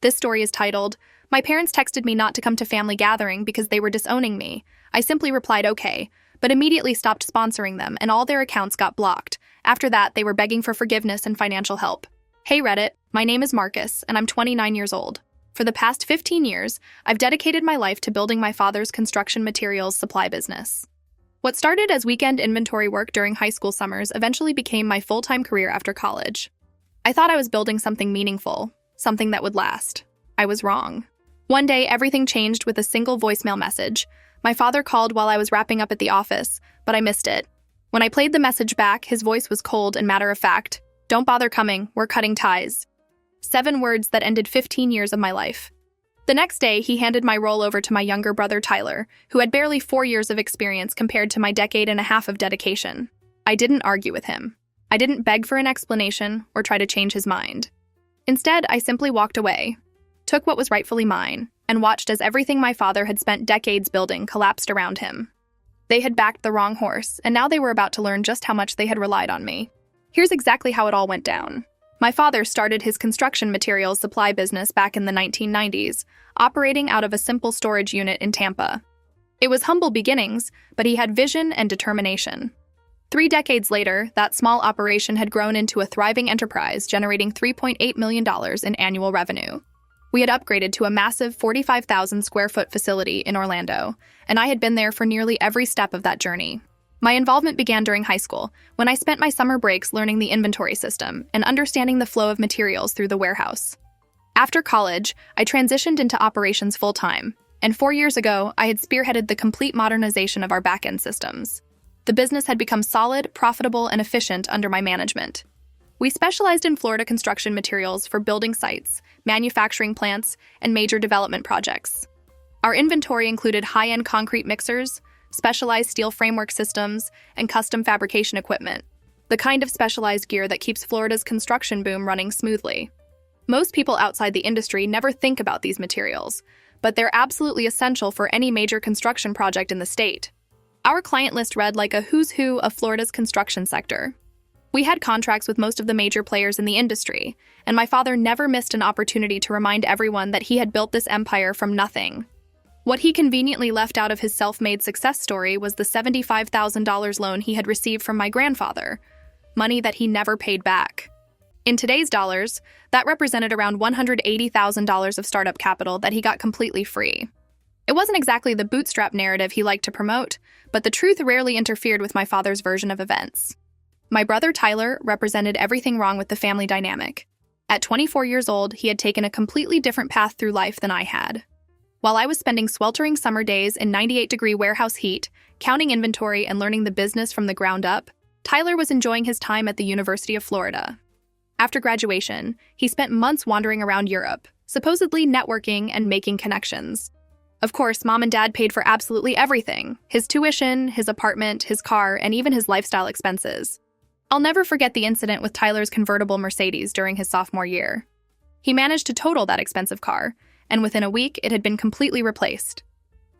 This story is titled, "My parents texted me not to come to family gathering because they were disowning me. I simply replied okay, but immediately stopped sponsoring them and all their accounts got blocked. After that, they were begging for forgiveness and financial help." Hey Reddit, my name is Marcus, and I'm 29 years old. For the past 15 years, I've dedicated my life to building my father's construction materials supply business. What started as weekend inventory work during high school summers eventually became my full-time career after college. I thought I was building something meaningful, something that would last. I was wrong. One day, everything changed with a single voicemail message. My father called while I was wrapping up at the office, but I missed it. When I played the message back, his voice was cold and matter-of-fact. "Don't bother coming, we're cutting ties." 7 words that ended 15 years of my life. The next day, he handed my role over to my younger brother Tyler, who had barely 4 years of experience compared to my decade and a half of dedication. I didn't argue with him. I didn't beg for an explanation or try to change his mind. Instead, I simply walked away, took what was rightfully mine, and watched as everything my father had spent decades building collapsed around him. They had backed the wrong horse, and now they were about to learn just how much they had relied on me. Here's exactly how it all went down. My father started his construction materials supply business back in the 1990s, operating out of a simple storage unit in Tampa. It was humble beginnings, but he had vision and determination. 3 decades later, that small operation had grown into a thriving enterprise, generating $3.8 million in annual revenue. We had upgraded to a massive 45,000 square foot facility in Orlando, and I had been there for nearly every step of that journey. My involvement began during high school, when I spent my summer breaks learning the inventory system and understanding the flow of materials through the warehouse. After college, I transitioned into operations full-time, and 4 years ago, I had spearheaded the complete modernization of our back-end systems. The business had become solid, profitable, and efficient under my management. We specialized in Florida construction materials for building sites, manufacturing plants, and major development projects. Our inventory included high-end concrete mixers, specialized steel framework systems, and custom fabrication equipment, the kind of specialized gear that keeps Florida's construction boom running smoothly. Most people outside the industry never think about these materials, but they're absolutely essential for any major construction project in the state. Our client list read like a who's who of Florida's construction sector. We had contracts with most of the major players in the industry, and my father never missed an opportunity to remind everyone that he had built this empire from nothing. What he conveniently left out of his self-made success story was the $75,000 loan he had received from my grandfather, money that he never paid back. In today's dollars, that represented around $180,000 of startup capital that he got completely free. It wasn't exactly the bootstrap narrative he liked to promote, but the truth rarely interfered with my father's version of events. My brother Tyler represented everything wrong with the family dynamic. At 24 years old, he had taken a completely different path through life than I had. While I was spending sweltering summer days in 98-degree warehouse heat, counting inventory and learning the business from the ground up, Tyler was enjoying his time at the University of Florida. After graduation, he spent months wandering around Europe, supposedly networking and making connections. Of course, Mom and Dad paid for absolutely everything: his tuition, his apartment, his car, and even his lifestyle expenses. I'll never forget the incident with Tyler's convertible Mercedes during his sophomore year. He managed to total that expensive car, and within a week, it had been completely replaced.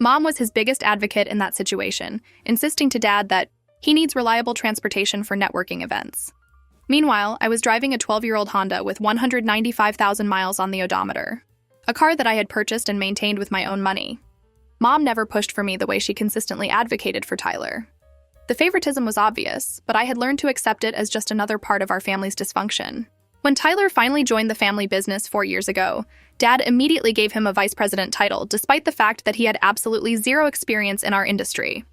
Mom was his biggest advocate in that situation, insisting to Dad that he needs reliable transportation for networking events. Meanwhile, I was driving a 12-year-old Honda with 195,000 miles on the odometer, a car that I had purchased and maintained with my own money. Mom never pushed for me the way she consistently advocated for Tyler. The favoritism was obvious, but I had learned to accept it as just another part of our family's dysfunction. When Tyler finally joined the family business 4 years ago, Dad immediately gave him a vice president title, despite the fact that he had absolutely zero experience in our industry.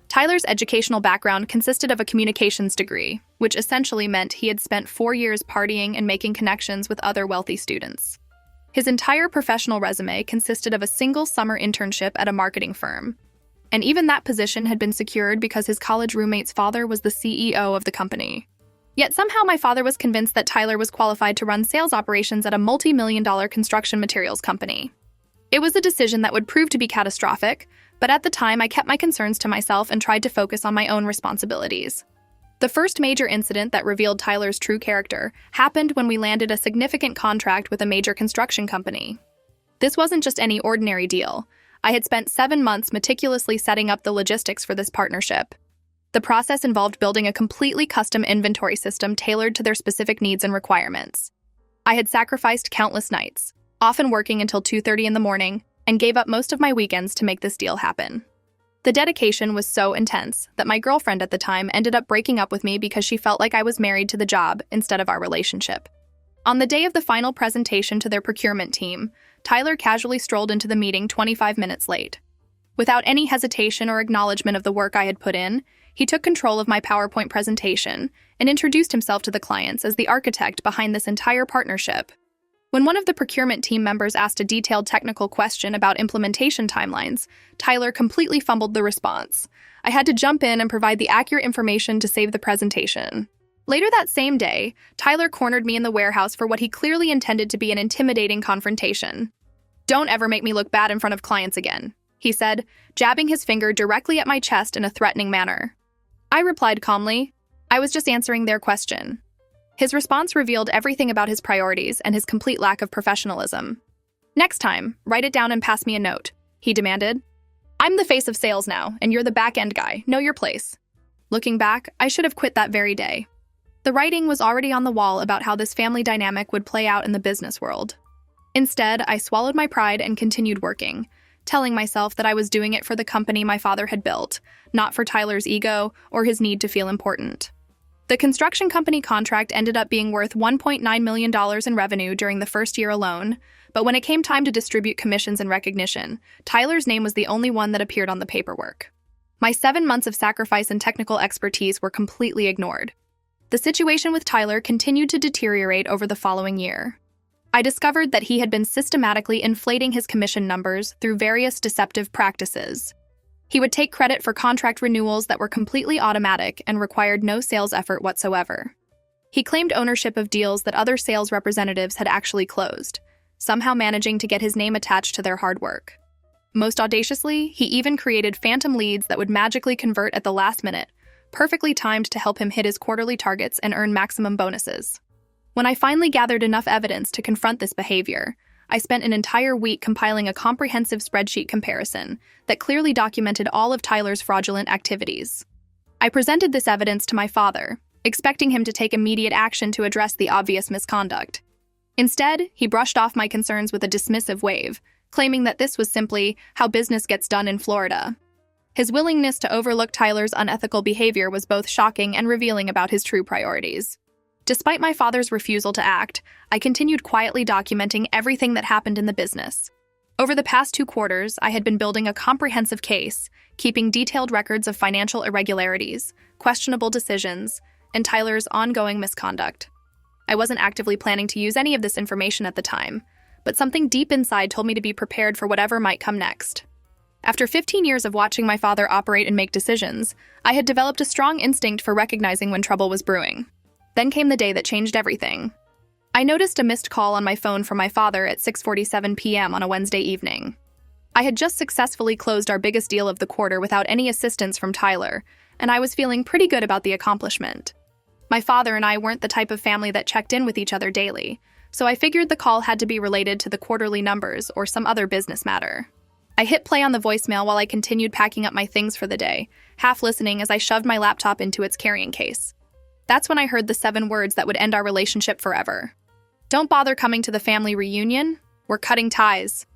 Tyler's educational background consisted of a communications degree, which essentially meant he had spent 4 years partying and making connections with other wealthy students. His entire professional resume consisted of a single summer internship at a marketing firm, and even that position had been secured because his college roommate's father was the CEO of the company. Yet somehow my father was convinced that Tyler was qualified to run sales operations at a multi-million-dollar construction materials company. It was a decision that would prove to be catastrophic, but at the time I kept my concerns to myself and tried to focus on my own responsibilities. The first major incident that revealed Tyler's true character happened when we landed a significant contract with a major construction company. This wasn't just any ordinary deal. I had spent 7 months meticulously setting up the logistics for this partnership. The process involved building a completely custom inventory system tailored to their specific needs and requirements. I had sacrificed countless nights, often working until 2:30 in the morning, and gave up most of my weekends to make this deal happen. The dedication was so intense that my girlfriend at the time ended up breaking up with me because she felt like I was married to the job instead of our relationship. On the day of the final presentation to their procurement team, Tyler casually strolled into the meeting 25 minutes late. Without any hesitation or acknowledgement of the work I had put in, he took control of my PowerPoint presentation and introduced himself to the clients as the architect behind this entire partnership. When one of the procurement team members asked a detailed technical question about implementation timelines, Tyler completely fumbled the response. I had to jump in and provide the accurate information to save the presentation. Later that same day, Tyler cornered me in the warehouse for what he clearly intended to be an intimidating confrontation. "Don't ever make me look bad in front of clients again," he said, jabbing his finger directly at my chest in a threatening manner. I replied calmly, "I was just answering their question." His response revealed everything about his priorities and his complete lack of professionalism. "Next time, write it down and pass me a note," he demanded. "I'm the face of sales now, and you're the back-end guy. Know your place." Looking back, I should have quit that very day. The writing was already on the wall about how this family dynamic would play out in the business world. Instead, I swallowed my pride and continued working, telling myself that I was doing it for the company my father had built, not for Tyler's ego or his need to feel important. The construction company contract ended up being worth $1.9 million in revenue during the first year alone, but when it came time to distribute commissions and recognition, Tyler's name was the only one that appeared on the paperwork. My 7 months of sacrifice and technical expertise were completely ignored. The situation with Tyler continued to deteriorate over the following year. I discovered that he had been systematically inflating his commission numbers through various deceptive practices. He would take credit for contract renewals that were completely automatic and required no sales effort whatsoever. He claimed ownership of deals that other sales representatives had actually closed, somehow managing to get his name attached to their hard work. Most audaciously, he even created phantom leads that would magically convert at the last minute, perfectly timed to help him hit his quarterly targets and earn maximum bonuses. When I finally gathered enough evidence to confront this behavior, I spent an entire week compiling a comprehensive spreadsheet comparison that clearly documented all of Tyler's fraudulent activities. I presented this evidence to my father, expecting him to take immediate action to address the obvious misconduct. Instead, he brushed off my concerns with a dismissive wave, claiming that this was simply how business gets done in Florida. His willingness to overlook Tyler's unethical behavior was both shocking and revealing about his true priorities. Despite my father's refusal to act, I continued quietly documenting everything that happened in the business. Over the past 2 quarters, I had been building a comprehensive case, keeping detailed records of financial irregularities, questionable decisions, and Tyler's ongoing misconduct. I wasn't actively planning to use any of this information at the time, but something deep inside told me to be prepared for whatever might come next. After 15 years of watching my father operate and make decisions, I had developed a strong instinct for recognizing when trouble was brewing. Then came the day that changed everything. I noticed a missed call on my phone from my father at 6:47 p.m. on a Wednesday evening. I had just successfully closed our biggest deal of the quarter without any assistance from Tyler, and I was feeling pretty good about the accomplishment. My father and I weren't the type of family that checked in with each other daily, so I figured the call had to be related to the quarterly numbers or some other business matter. I hit play on the voicemail while I continued packing up my things for the day, half listening as I shoved my laptop into its carrying case. That's when I heard the 7 words that would end our relationship forever. "Don't bother coming to the family reunion. We're cutting ties."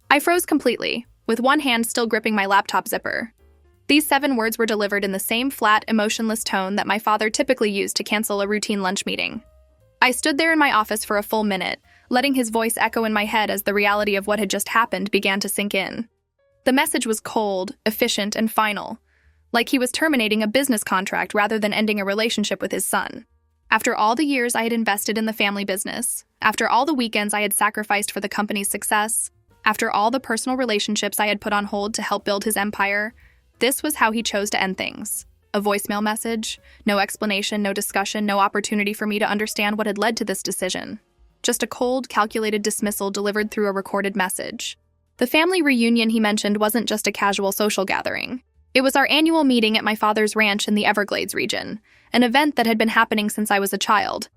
I froze completely, with one hand still gripping my laptop zipper. These 7 words were delivered in the same flat, emotionless tone that my father typically used to cancel a routine lunch meeting. I stood there in my office for a full minute, letting his voice echo in my head as the reality of what had just happened began to sink in. The message was cold, efficient, and final, like he was terminating a business contract rather than ending a relationship with his son. After all the years I had invested in the family business, after all the weekends I had sacrificed for the company's success, after all the personal relationships I had put on hold to help build his empire, this was how he chose to end things. A voicemail message, no explanation, no discussion, no opportunity for me to understand what had led to this decision. Just a cold, calculated dismissal delivered through a recorded message. The family reunion he mentioned wasn't just a casual social gathering. It was our annual meeting at my father's ranch in the Everglades region, an event that had been happening since I was a child.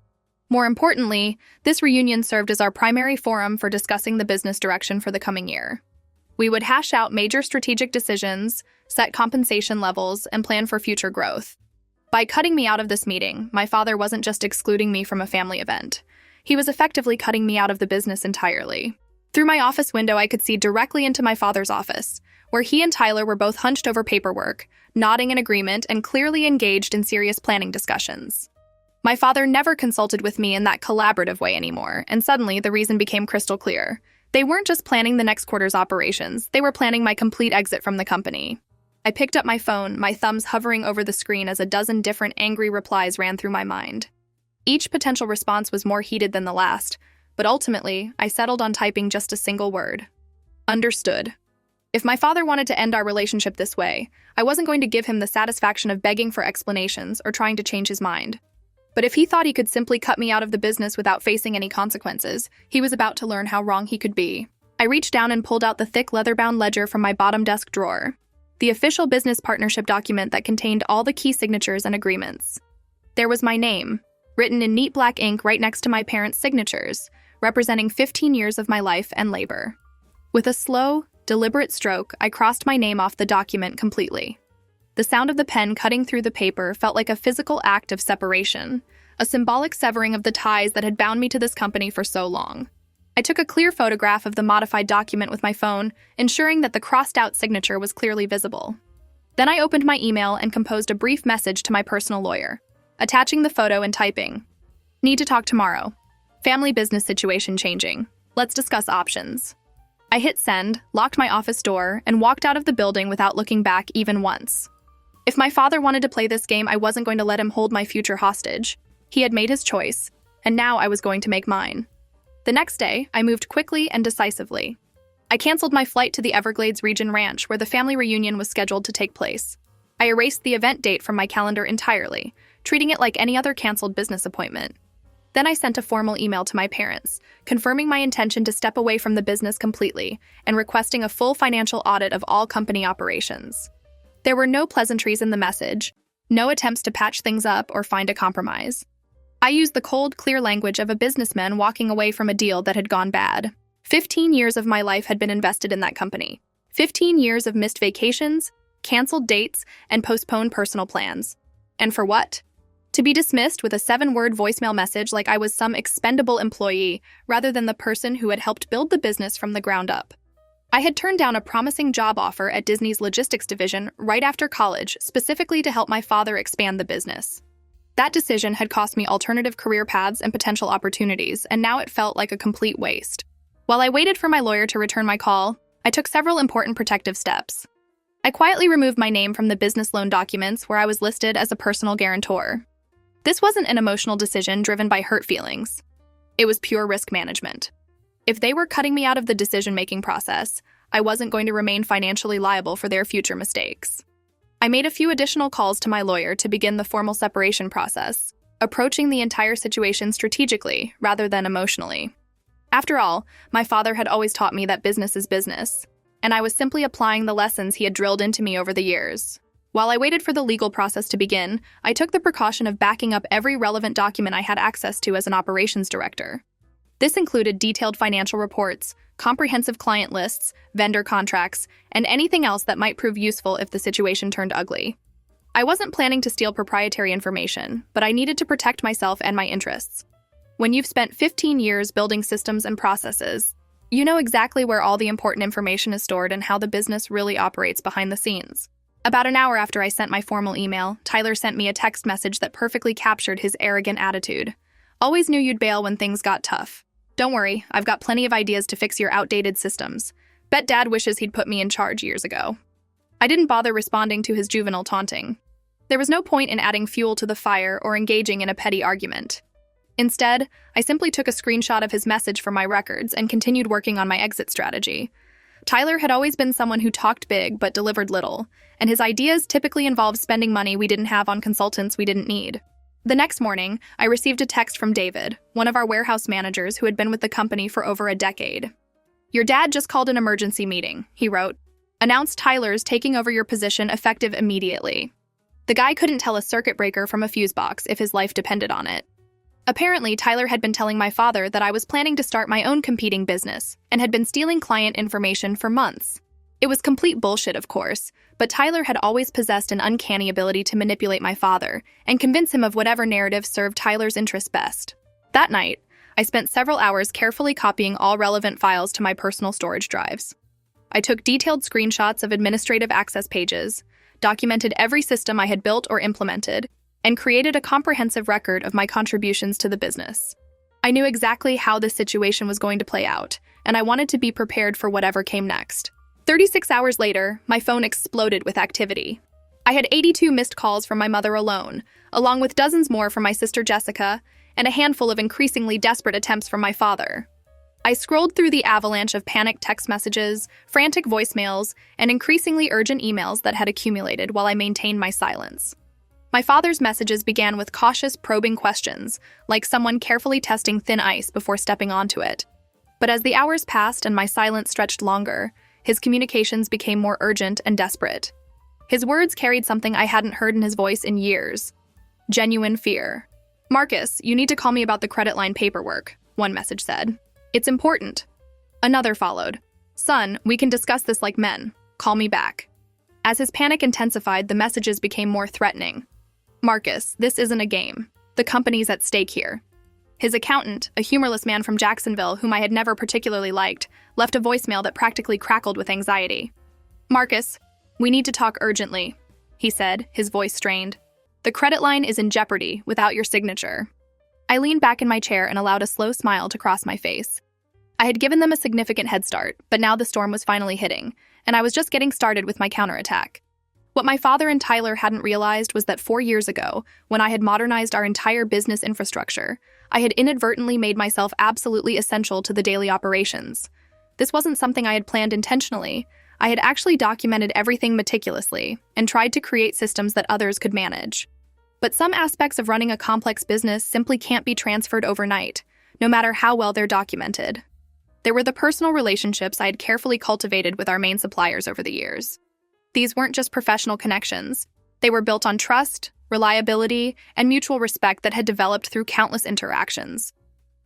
More importantly, this reunion served as our primary forum for discussing the business direction for the coming year. We would hash out major strategic decisions, set compensation levels, and plan for future growth. By cutting me out of this meeting, my father wasn't just excluding me from a family event. He was effectively cutting me out of the business entirely. Through my office window, I could see directly into my father's office, where he and Tyler were both hunched over paperwork, nodding in agreement and clearly engaged in serious planning discussions. My father never consulted with me in that collaborative way anymore, and suddenly the reason became crystal clear. They weren't just planning the next quarter's operations, they were planning my complete exit from the company. I picked up my phone, my thumbs hovering over the screen as a dozen different angry replies ran through my mind. Each potential response was more heated than the last, but ultimately, I settled on typing just a single word. Understood. If my father wanted to end our relationship this way, I wasn't going to give him the satisfaction of begging for explanations or trying to change his mind. But if he thought he could simply cut me out of the business without facing any consequences, he was about to learn how wrong he could be. I reached down and pulled out the thick leather-bound ledger from my bottom desk drawer, the official business partnership document that contained all the key signatures and agreements. There was my name, written in neat black ink right next to my parents' signatures, representing 15 years of my life and labor. With a slow, deliberate stroke, I crossed my name off the document completely. The sound of the pen cutting through the paper felt like a physical act of separation, a symbolic severing of the ties that had bound me to this company for so long. I took a clear photograph of the modified document with my phone, ensuring that the crossed-out signature was clearly visible. Then I opened my email and composed a brief message to my personal lawyer, attaching the photo and typing. Need to talk tomorrow. Family business situation changing. Let's discuss options. I hit send, locked my office door, and walked out of the building without looking back even once. If my father wanted to play this game, I wasn't going to let him hold my future hostage. He had made his choice, and now I was going to make mine. The next day, I moved quickly and decisively. I canceled my flight to the Everglades Region Ranch, where the family reunion was scheduled to take place. I erased the event date from my calendar entirely, treating it like any other canceled business appointment. Then I sent a formal email to my parents, confirming my intention to step away from the business completely and requesting a full financial audit of all company operations. There were no pleasantries in the message, no attempts to patch things up or find a compromise. I used the cold, clear language of a businessman walking away from a deal that had gone bad. 15 years of my life had been invested in that company. 15 years of missed vacations, canceled dates, and postponed personal plans. And for what? To be dismissed with a 7-word voicemail message like I was some expendable employee rather than the person who had helped build the business from the ground up. I had turned down a promising job offer at Disney's logistics division right after college, specifically to help my father expand the business. That decision had cost me alternative career paths and potential opportunities, and now it felt like a complete waste. While I waited for my lawyer to return my call, I took several important protective steps. I quietly removed my name from the business loan documents where I was listed as a personal guarantor. This wasn't an emotional decision driven by hurt feelings. It was pure risk management. If they were cutting me out of the decision-making process, I wasn't going to remain financially liable for their future mistakes. I made a few additional calls to my lawyer to begin the formal separation process, approaching the entire situation strategically rather than emotionally. After all, my father had always taught me that business is business, and I was simply applying the lessons he had drilled into me over the years. While I waited for the legal process to begin, I took the precaution of backing up every relevant document I had access to as an operations director. This included detailed financial reports, comprehensive client lists, vendor contracts, and anything else that might prove useful if the situation turned ugly. I wasn't planning to steal proprietary information, but I needed to protect myself and my interests. When you've spent 15 years building systems and processes, you know exactly where all the important information is stored and how the business really operates behind the scenes. About an hour after I sent my formal email, Tyler sent me a text message that perfectly captured his arrogant attitude. Always knew you'd bail when things got tough. Don't worry, I've got plenty of ideas to fix your outdated systems. Bet Dad wishes he'd put me in charge years ago. I didn't bother responding to his juvenile taunting. There was no point in adding fuel to the fire or engaging in a petty argument. Instead, I simply took a screenshot of his message from my records and continued working on my exit strategy. Tyler had always been someone who talked big but delivered little, and his ideas typically involved spending money we didn't have on consultants we didn't need. The next morning, I received a text from David, one of our warehouse managers who had been with the company for over a decade. "Your dad just called an emergency meeting," he wrote. "Announced Tyler's taking over your position effective immediately." The guy couldn't tell a circuit breaker from a fuse box if his life depended on it. Apparently, Tyler had been telling my father that I was planning to start my own competing business and had been stealing client information for months. It was complete bullshit, of course, but Tyler had always possessed an uncanny ability to manipulate my father and convince him of whatever narrative served Tyler's interests best. That night, I spent several hours carefully copying all relevant files to my personal storage drives. I took detailed screenshots of administrative access pages, documented every system I had built or implemented, and created a comprehensive record of my contributions to the business. I knew exactly how this situation was going to play out, and I wanted to be prepared for whatever came next. 36 hours later, my phone exploded with activity. I had 82 missed calls from my mother alone, along with dozens more from my sister Jessica, and a handful of increasingly desperate attempts from my father. I scrolled through the avalanche of panicked text messages, frantic voicemails, and increasingly urgent emails that had accumulated while I maintained my silence. My father's messages began with cautious, probing questions, like someone carefully testing thin ice before stepping onto it. But as the hours passed and my silence stretched longer, his communications became more urgent and desperate. His words carried something I hadn't heard in his voice in years: genuine fear. "Marcus, you need to call me about the credit line paperwork," one message said. "It's important." Another followed. "Son, we can discuss this like men. Call me back." As his panic intensified, the messages became more threatening. "Marcus, this isn't a game. The company's at stake here." His accountant, a humorless man from Jacksonville whom I had never particularly liked, left a voicemail that practically crackled with anxiety. "Marcus, we need to talk urgently," he said, his voice strained. "The credit line is in jeopardy without your signature." I leaned back in my chair and allowed a slow smile to cross my face. I had given them a significant head start, but now the storm was finally hitting, and I was just getting started with my counterattack. What my father and Tyler hadn't realized was that 4 years ago, when I had modernized our entire business infrastructure, I had inadvertently made myself absolutely essential to the daily operations. This wasn't something I had planned intentionally. I had actually documented everything meticulously and tried to create systems that others could manage. But some aspects of running a complex business simply can't be transferred overnight, no matter how well they're documented. There were the personal relationships I had carefully cultivated with our main suppliers over the years. These weren't just professional connections. They were built on trust, reliability, and mutual respect that had developed through countless interactions.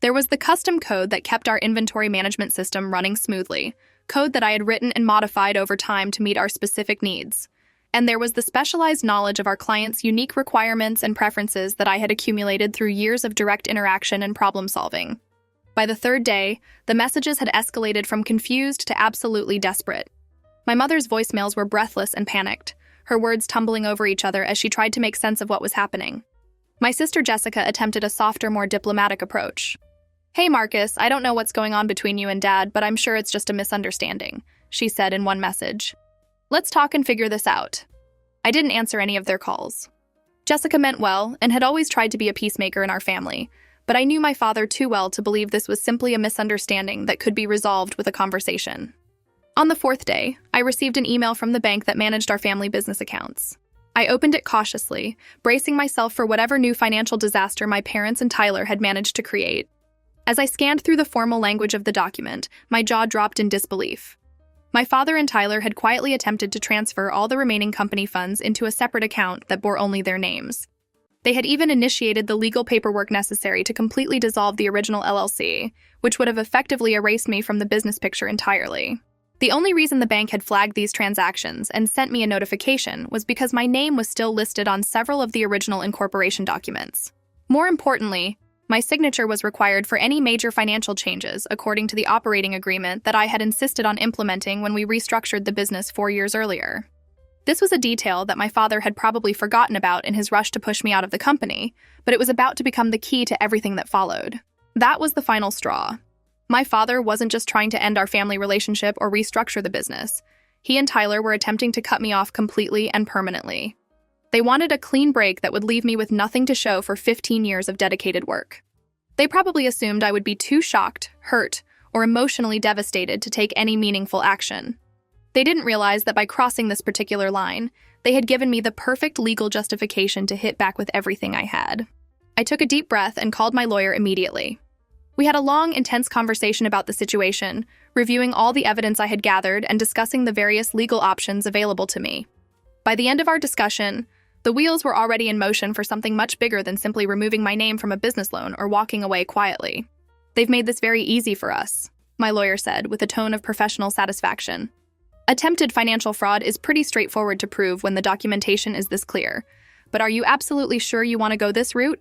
There was the custom code that kept our inventory management system running smoothly, code that I had written and modified over time to meet our specific needs. And there was the specialized knowledge of our clients' unique requirements and preferences that I had accumulated through years of direct interaction and problem solving. By the third day, the messages had escalated from confused to absolutely desperate. My mother's voicemails were breathless and panicked, her words tumbling over each other as she tried to make sense of what was happening. My sister Jessica attempted a softer, more diplomatic approach. "Hey Marcus, I don't know what's going on between you and Dad, but I'm sure it's just a misunderstanding," she said in one message. "Let's talk and figure this out." I didn't answer any of their calls. Jessica meant well and had always tried to be a peacemaker in our family, but I knew my father too well to believe this was simply a misunderstanding that could be resolved with a conversation. On the fourth day, I received an email from the bank that managed our family business accounts. I opened it cautiously, bracing myself for whatever new financial disaster my parents and Tyler had managed to create. As I scanned through the formal language of the document, my jaw dropped in disbelief. My father and Tyler had quietly attempted to transfer all the remaining company funds into a separate account that bore only their names. They had even initiated the legal paperwork necessary to completely dissolve the original LLC, which would have effectively erased me from the business picture entirely. The only reason the bank had flagged these transactions and sent me a notification was because my name was still listed on several of the original incorporation documents. More importantly, my signature was required for any major financial changes according to the operating agreement that I had insisted on implementing when we restructured the business 4 years earlier. This was a detail that my father had probably forgotten about in his rush to push me out of the company, but it was about to become the key to everything that followed. That was the final straw. My father wasn't just trying to end our family relationship or restructure the business. He and Tyler were attempting to cut me off completely and permanently. They wanted a clean break that would leave me with nothing to show for 15 years of dedicated work. They probably assumed I would be too shocked, hurt, or emotionally devastated to take any meaningful action. They didn't realize that by crossing this particular line, they had given me the perfect legal justification to hit back with everything I had. I took a deep breath and called my lawyer immediately. We had a long, intense conversation about the situation, reviewing all the evidence I had gathered and discussing the various legal options available to me. By the end of our discussion, the wheels were already in motion for something much bigger than simply removing my name from a business loan or walking away quietly. "They've made this very easy for us," my lawyer said with a tone of professional satisfaction. "Attempted financial fraud is pretty straightforward to prove when the documentation is this clear. But are you absolutely sure you want to go this route?"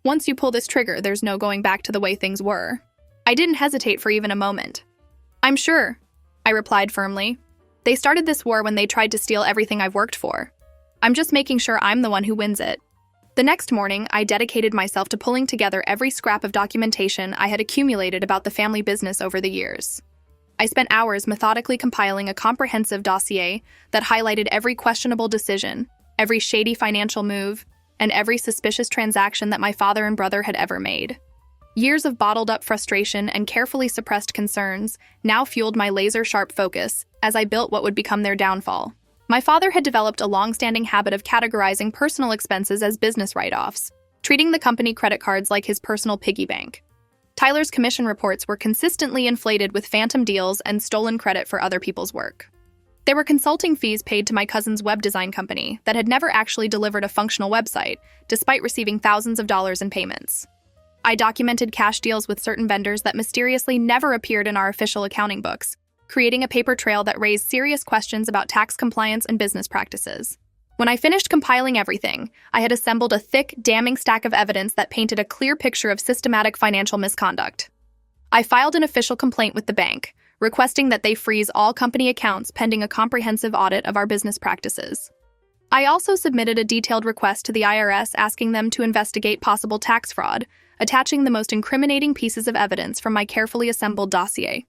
Once you pull this trigger, there's no going back to the way things were. I didn't hesitate for even a moment. I'm sure, I replied firmly. They started this war when they tried to steal everything I've worked for. I'm just making sure I'm the one who wins it. The next morning, I dedicated myself to pulling together every scrap of documentation I had accumulated about the family business over the years. I spent hours methodically compiling a comprehensive dossier that highlighted every questionable decision, every shady financial move, and every suspicious transaction that my father and brother had ever made. Years of bottled-up frustration and carefully suppressed concerns now fueled my laser-sharp focus as I built what would become their downfall. My father had developed a long-standing habit of categorizing personal expenses as business write-offs, treating the company credit cards like his personal piggy bank. Tyler's commission reports were consistently inflated with phantom deals and stolen credit for other people's work. There were consulting fees paid to my cousin's web design company that had never actually delivered a functional website, despite receiving thousands of dollars in payments. I documented cash deals with certain vendors that mysteriously never appeared in our official accounting books, creating a paper trail that raised serious questions about tax compliance and business practices. When I finished compiling everything, I had assembled a thick, damning stack of evidence that painted a clear picture of systematic financial misconduct. I filed an official complaint with the bank, requesting that they freeze all company accounts pending a comprehensive audit of our business practices. I also submitted a detailed request to the IRS asking them to investigate possible tax fraud, attaching the most incriminating pieces of evidence from my carefully assembled dossier.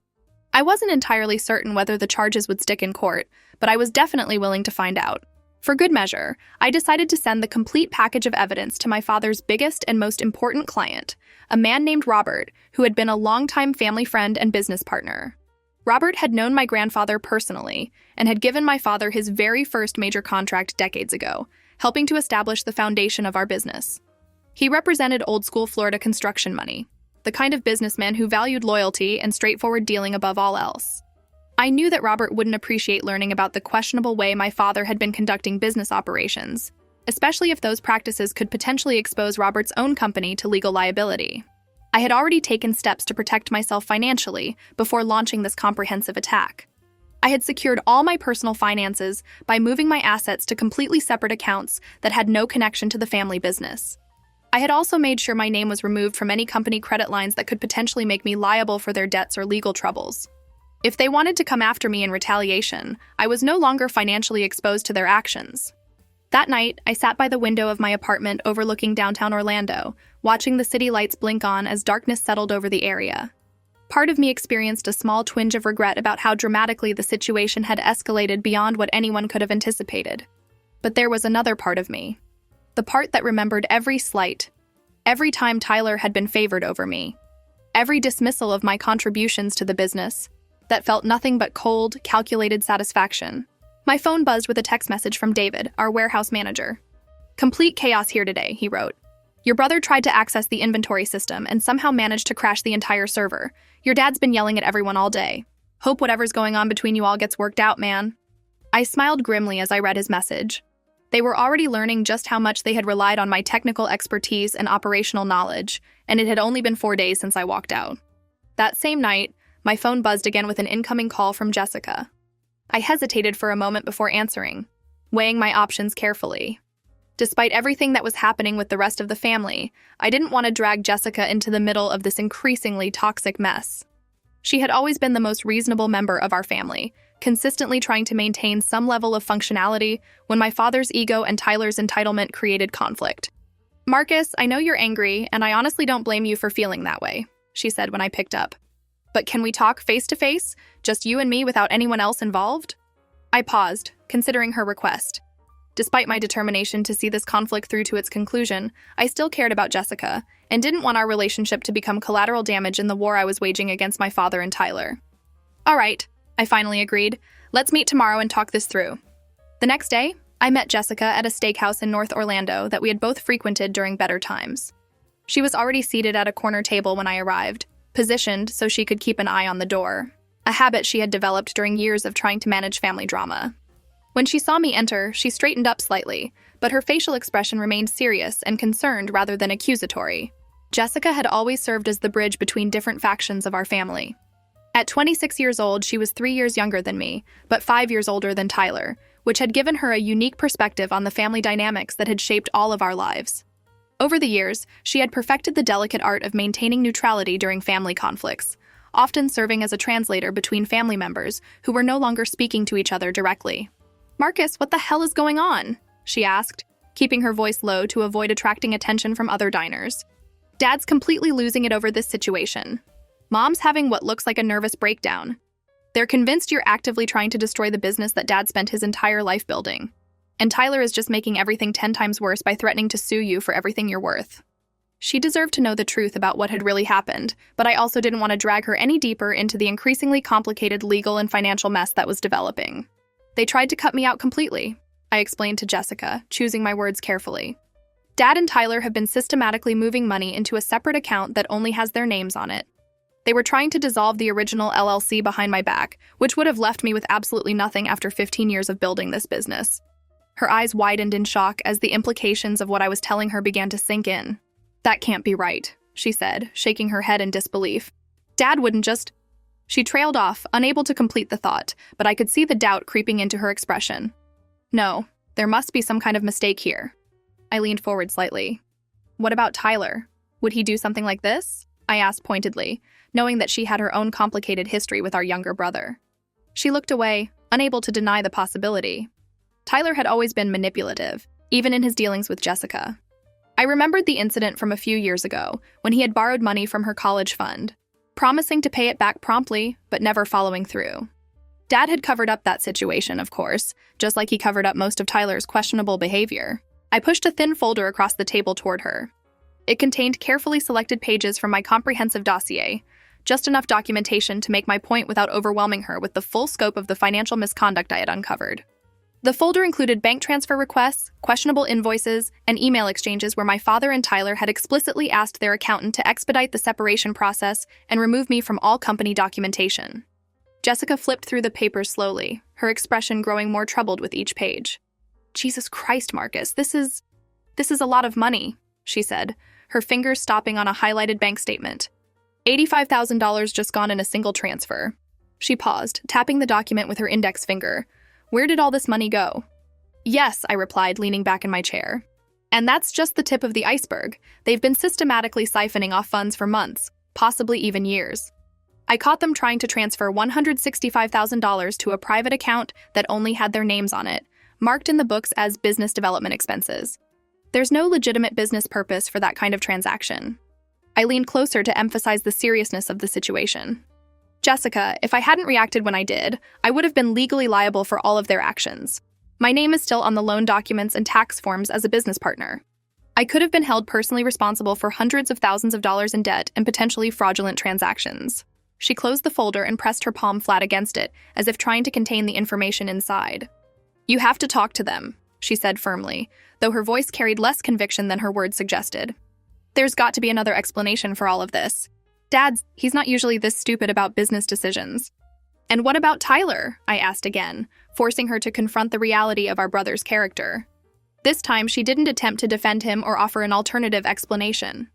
I wasn't entirely certain whether the charges would stick in court, but I was definitely willing to find out. For good measure, I decided to send the complete package of evidence to my father's biggest and most important client, a man named Robert, who had been a longtime family friend and business partner. Robert had known my grandfather personally and had given my father his very first major contract decades ago, helping to establish the foundation of our business. He represented old-school Florida construction money, the kind of businessman who valued loyalty and straightforward dealing above all else. I knew that Robert wouldn't appreciate learning about the questionable way my father had been conducting business operations, especially if those practices could potentially expose Robert's own company to legal liability. I had already taken steps to protect myself financially before launching this comprehensive attack. I had secured all my personal finances by moving my assets to completely separate accounts that had no connection to the family business. I had also made sure my name was removed from any company credit lines that could potentially make me liable for their debts or legal troubles. If they wanted to come after me in retaliation, I was no longer financially exposed to their actions. That night, I sat by the window of my apartment overlooking downtown Orlando, watching the city lights blink on as darkness settled over the area. Part of me experienced a small twinge of regret about how dramatically the situation had escalated beyond what anyone could have anticipated. But there was another part of me. The part that remembered every slight, every time Tyler had been favored over me, every dismissal of my contributions to the business, that felt nothing but cold, calculated satisfaction. My phone buzzed with a text message from David, our warehouse manager. "Complete chaos here today," he wrote. "Your brother tried to access the inventory system and somehow managed to crash the entire server. Your dad's been yelling at everyone all day. Hope whatever's going on between you all gets worked out, man." I smiled grimly as I read his message. They were already learning just how much they had relied on my technical expertise and operational knowledge, and it had only been 4 days since I walked out. That same night, my phone buzzed again with an incoming call from Jessica. I hesitated for a moment before answering, weighing my options carefully. Despite everything that was happening with the rest of the family, I didn't want to drag Jessica into the middle of this increasingly toxic mess. She had always been the most reasonable member of our family, consistently trying to maintain some level of functionality when my father's ego and Tyler's entitlement created conflict. "Marcus, I know you're angry, and I honestly don't blame you for feeling that way," she said when I picked up. "But can we talk face to face? Just you and me without anyone else involved?" I paused, considering her request. Despite my determination to see this conflict through to its conclusion, I still cared about Jessica and didn't want our relationship to become collateral damage in the war I was waging against my father and Tyler. "All right," I finally agreed. "Let's meet tomorrow and talk this through." The next day, I met Jessica at a steakhouse in North Orlando that we had both frequented during better times. She was already seated at a corner table when I arrived, positioned so she could keep an eye on the door, a habit she had developed during years of trying to manage family drama. When she saw me enter, she straightened up slightly, but her facial expression remained serious and concerned rather than accusatory. Jessica had always served as the bridge between different factions of our family. At 26 years old, she was 3 years younger than me, but 5 years older than Tyler, which had given her a unique perspective on the family dynamics that had shaped all of our lives. Over the years, she had perfected the delicate art of maintaining neutrality during family conflicts, often serving as a translator between family members who were no longer speaking to each other directly. "Marcus, what the hell is going on?" she asked, keeping her voice low to avoid attracting attention from other diners. "Dad's completely losing it over this situation. Mom's having what looks like a nervous breakdown. They're convinced you're actively trying to destroy the business that Dad spent his entire life building. And Tyler is just making everything 10 times worse by threatening to sue you for everything you're worth." She deserved to know the truth about what had really happened, but I also didn't want to drag her any deeper into the increasingly complicated legal and financial mess that was developing. "They tried to cut me out completely," I explained to Jessica, choosing my words carefully. "Dad and Tyler have been systematically moving money into a separate account that only has their names on it. They were trying to dissolve the original LLC behind my back, which would have left me with absolutely nothing after 15 years of building this business." Her eyes widened in shock as the implications of what I was telling her began to sink in. "That can't be right," she said, shaking her head in disbelief. "Dad wouldn't just—" She trailed off, unable to complete the thought, but I could see the doubt creeping into her expression. "No, there must be some kind of mistake here." I leaned forward slightly. "What about Tyler? Would he do something like this?" I asked pointedly, knowing that she had her own complicated history with our younger brother. She looked away, unable to deny the possibility. Tyler had always been manipulative, even in his dealings with Jessica. I remembered the incident from a few years ago, when he had borrowed money from her college fund, promising to pay it back promptly, but never following through. Dad had covered up that situation, of course, just like he covered up most of Tyler's questionable behavior. I pushed a thin folder across the table toward her. It contained carefully selected pages from my comprehensive dossier, just enough documentation to make my point without overwhelming her with the full scope of the financial misconduct I had uncovered. The folder included bank transfer requests, questionable invoices, and email exchanges where my father and Tyler had explicitly asked their accountant to expedite the separation process and remove me from all company documentation. Jessica flipped through the papers slowly, her expression growing more troubled with each page. "Jesus Christ, Marcus, this is a lot of money," she said, her fingers stopping on a highlighted bank statement. $85,000 just gone in a single transfer. She paused, tapping the document with her index finger. "Where did all this money go?" "Yes," I replied, leaning back in my chair. "And that's just the tip of the iceberg. They've been systematically siphoning off funds for months, possibly even years. I caught them trying to transfer $165,000 to a private account that only had their names on it, marked in the books as business development expenses. There's no legitimate business purpose for that kind of transaction." I leaned closer to emphasize the seriousness of the situation. "Jessica, if I hadn't reacted when I did, I would have been legally liable for all of their actions. My name is still on the loan documents and tax forms as a business partner. I could have been held personally responsible for hundreds of thousands of dollars in debt and potentially fraudulent transactions." She closed the folder and pressed her palm flat against it, as if trying to contain the information inside. "You have to talk to them," she said firmly, though her voice carried less conviction than her words suggested. "There's got to be another explanation for all of this. He's not usually this stupid about business decisions." "And what about Tyler?" I asked again, forcing her to confront the reality of our brother's character. This time, she didn't attempt to defend him or offer an alternative explanation.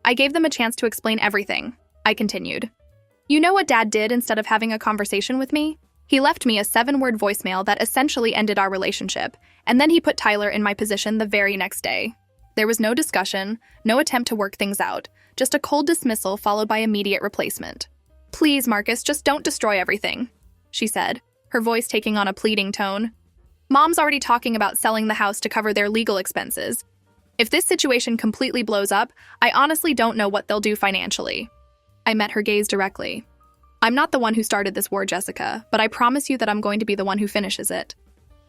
"I gave them a chance to explain everything," I continued. "You know what Dad did instead of having a conversation with me? He left me a 7-word voicemail that essentially ended our relationship, and then he put Tyler in my position the very next day. There was no discussion, no attempt to work things out, just a cold dismissal followed by immediate replacement. "Please, Marcus, just don't destroy everything," she said, her voice taking on a pleading tone. "Mom's already talking about selling the house to cover their legal expenses. If this situation completely blows up, I honestly don't know what they'll do financially." I met her gaze directly. "I'm not the one who started this war, Jessica, but I promise you that I'm going to be the one who finishes it."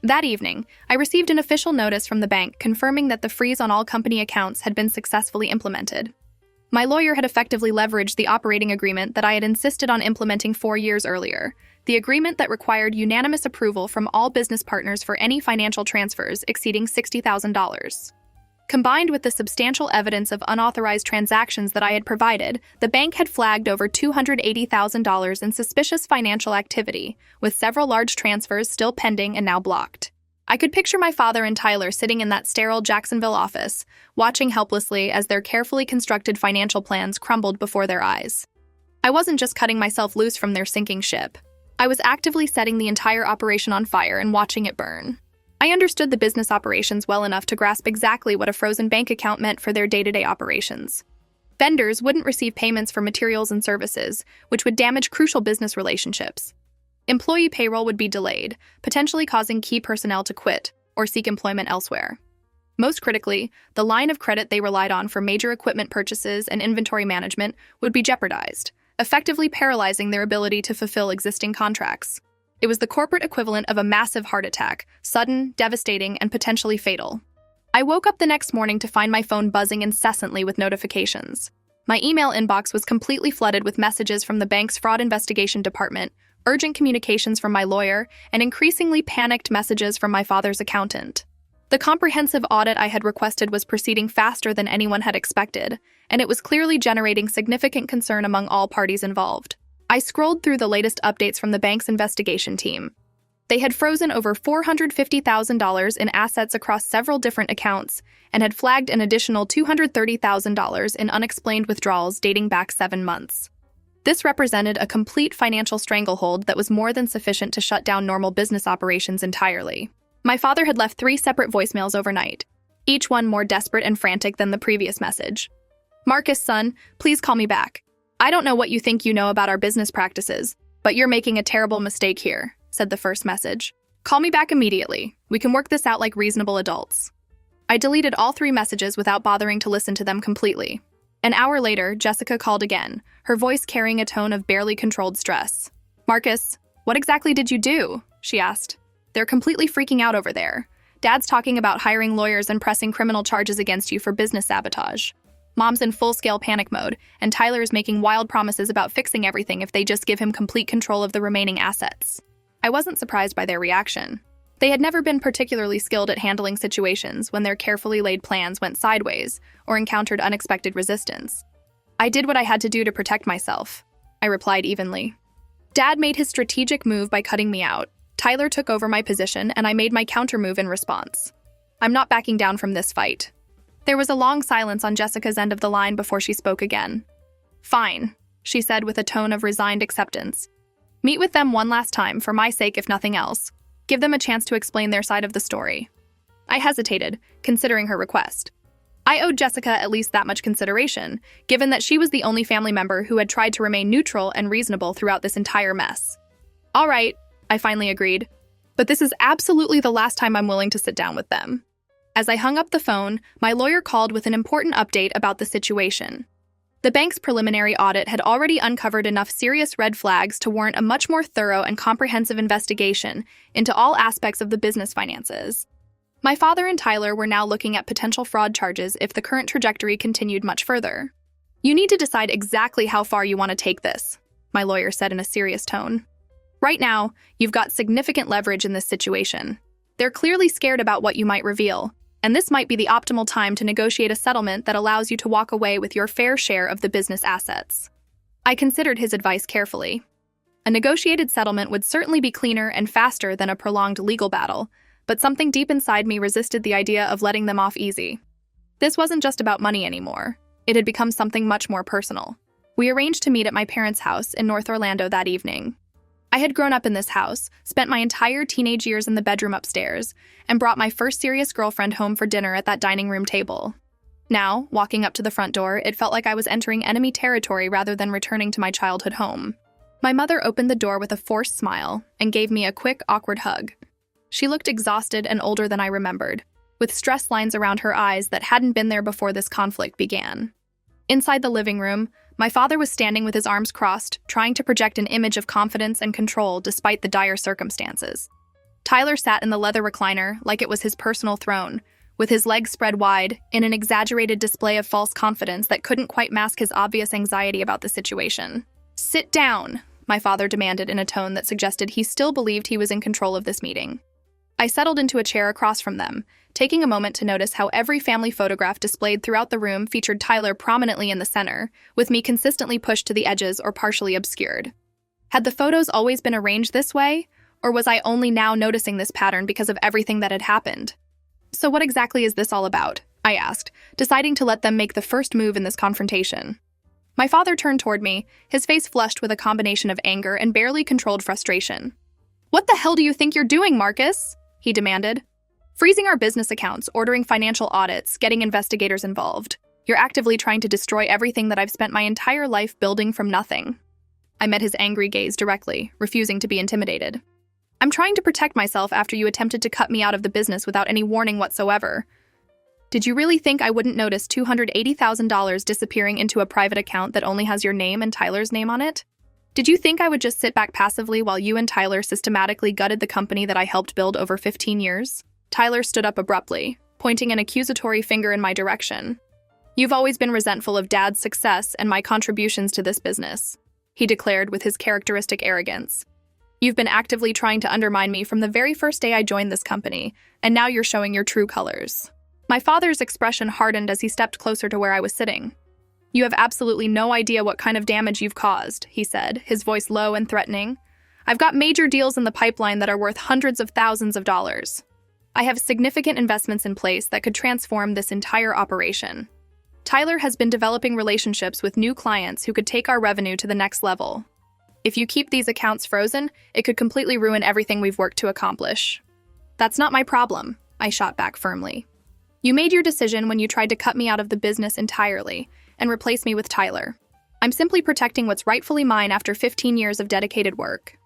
That evening, I received an official notice from the bank confirming that the freeze on all company accounts had been successfully implemented. My lawyer had effectively leveraged the operating agreement that I had insisted on implementing 4 years earlier, the agreement that required unanimous approval from all business partners for any financial transfers exceeding $60,000. Combined with the substantial evidence of unauthorized transactions that I had provided, the bank had flagged over $280,000 in suspicious financial activity, with several large transfers still pending and now blocked. I could picture my father and Tyler sitting in that sterile Jacksonville office, watching helplessly as their carefully constructed financial plans crumbled before their eyes. I wasn't just cutting myself loose from their sinking ship. I was actively setting the entire operation on fire and watching it burn. I understood the business operations well enough to grasp exactly what a frozen bank account meant for their day-to-day operations. Vendors wouldn't receive payments for materials and services, which would damage crucial business relationships. Employee payroll would be delayed, potentially causing key personnel to quit or seek employment elsewhere. Most critically, the line of credit they relied on for major equipment purchases and inventory management would be jeopardized, effectively paralyzing their ability to fulfill existing contracts. It was the corporate equivalent of a massive heart attack, sudden, devastating, and potentially fatal. I woke up the next morning to find my phone buzzing incessantly with notifications. My email inbox was completely flooded with messages from the bank's fraud investigation department, urgent communications from my lawyer, and increasingly panicked messages from my father's accountant. The comprehensive audit I had requested was proceeding faster than anyone had expected, and it was clearly generating significant concern among all parties involved. I scrolled through the latest updates from the bank's investigation team. They had frozen over $450,000 in assets across several different accounts and had flagged an additional $230,000 in unexplained withdrawals dating back 7 months. This represented a complete financial stranglehold that was more than sufficient to shut down normal business operations entirely. My father had left 3 separate voicemails overnight, each one more desperate and frantic than the previous message. "Marcus, son, please call me back. I don't know what you think you know about our business practices, but you're making a terrible mistake here," said the first message. "Call me back immediately. We can work this out like reasonable adults." I deleted all 3 messages without bothering to listen to them completely. An hour later, Jessica called again, her voice carrying a tone of barely controlled stress. "Marcus, what exactly did you do?" she asked. "They're completely freaking out over there. Dad's talking about hiring lawyers and pressing criminal charges against you for business sabotage. Mom's in full-scale panic mode, and Tyler is making wild promises about fixing everything if they just give him complete control of the remaining assets." I wasn't surprised by their reaction. They had never been particularly skilled at handling situations when their carefully laid plans went sideways or encountered unexpected resistance. "I did what I had to do to protect myself," I replied evenly. "Dad made his strategic move by cutting me out. Tyler took over my position, and I made my countermove in response. I'm not backing down from this fight." There was a long silence on Jessica's end of the line before she spoke again. "Fine," she said with a tone of resigned acceptance. "Meet with them one last time, for my sake if nothing else. Give them a chance to explain their side of the story." I hesitated, considering her request. I owed Jessica at least that much consideration, given that she was the only family member who had tried to remain neutral and reasonable throughout this entire mess. "All right," I finally agreed. "But this is absolutely the last time I'm willing to sit down with them." As I hung up the phone, my lawyer called with an important update about the situation. The bank's preliminary audit had already uncovered enough serious red flags to warrant a much more thorough and comprehensive investigation into all aspects of the business finances. My father and Tyler were now looking at potential fraud charges if the current trajectory continued much further. "You need to decide exactly how far you want to take this," my lawyer said in a serious tone. "Right now, you've got significant leverage in this situation. They're clearly scared about what you might reveal, and this might be the optimal time to negotiate a settlement that allows you to walk away with your fair share of the business assets." I considered his advice carefully. A negotiated settlement would certainly be cleaner and faster than a prolonged legal battle, but something deep inside me resisted the idea of letting them off easy. This wasn't just about money anymore. It had become something much more personal. We arranged to meet at my parents' house in North Orlando that evening. I had grown up in this house, spent my entire teenage years in the bedroom upstairs, and brought my first serious girlfriend home for dinner at that dining room table. Now, walking up to the front door, it felt like I was entering enemy territory rather than returning to my childhood home. My mother opened the door with a forced smile and gave me a quick, awkward hug. She looked exhausted and older than I remembered, with stress lines around her eyes that hadn't been there before this conflict began. Inside the living room, my father was standing with his arms crossed, trying to project an image of confidence and control despite the dire circumstances. Tyler sat in the leather recliner like it was his personal throne, with his legs spread wide, in an exaggerated display of false confidence that couldn't quite mask his obvious anxiety about the situation. "Sit down," my father demanded in a tone that suggested he still believed he was in control of this meeting. I settled into a chair across from them, taking a moment to notice how every family photograph displayed throughout the room featured Tyler prominently in the center, with me consistently pushed to the edges or partially obscured. Had the photos always been arranged this way, or was I only now noticing this pattern because of everything that had happened? "So what exactly is this all about?" I asked, deciding to let them make the first move in this confrontation. My father turned toward me, his face flushed with a combination of anger and barely controlled frustration. "What the hell do you think you're doing, Marcus?" he demanded. Freezing our business accounts, ordering financial audits, getting investigators involved. You're actively trying to destroy everything that I've spent my entire life building from nothing. I met his angry gaze directly, refusing to be intimidated. I'm trying to protect myself after you attempted to cut me out of the business without any warning whatsoever. Did you really think I wouldn't notice $280,000 disappearing into a private account that only has your name and Tyler's name on it? Did you think I would just sit back passively while you and Tyler systematically gutted the company that I helped build over 15 years? Tyler stood up abruptly, pointing an accusatory finger in my direction. You've always been resentful of Dad's success and my contributions to this business, he declared with his characteristic arrogance. You've been actively trying to undermine me from the very first day I joined this company, and now you're showing your true colors. My father's expression hardened as he stepped closer to where I was sitting. You have absolutely no idea what kind of damage you've caused, he said, his voice low and threatening. I've got major deals in the pipeline that are worth hundreds of thousands of dollars. I have significant investments in place that could transform this entire operation. Tyler has been developing relationships with new clients who could take our revenue to the next level. If you keep these accounts frozen, it could completely ruin everything we've worked to accomplish. That's not my problem, I shot back firmly. You made your decision when you tried to cut me out of the business entirely and replace me with Tyler. I'm simply protecting what's rightfully mine after 15 years of dedicated work.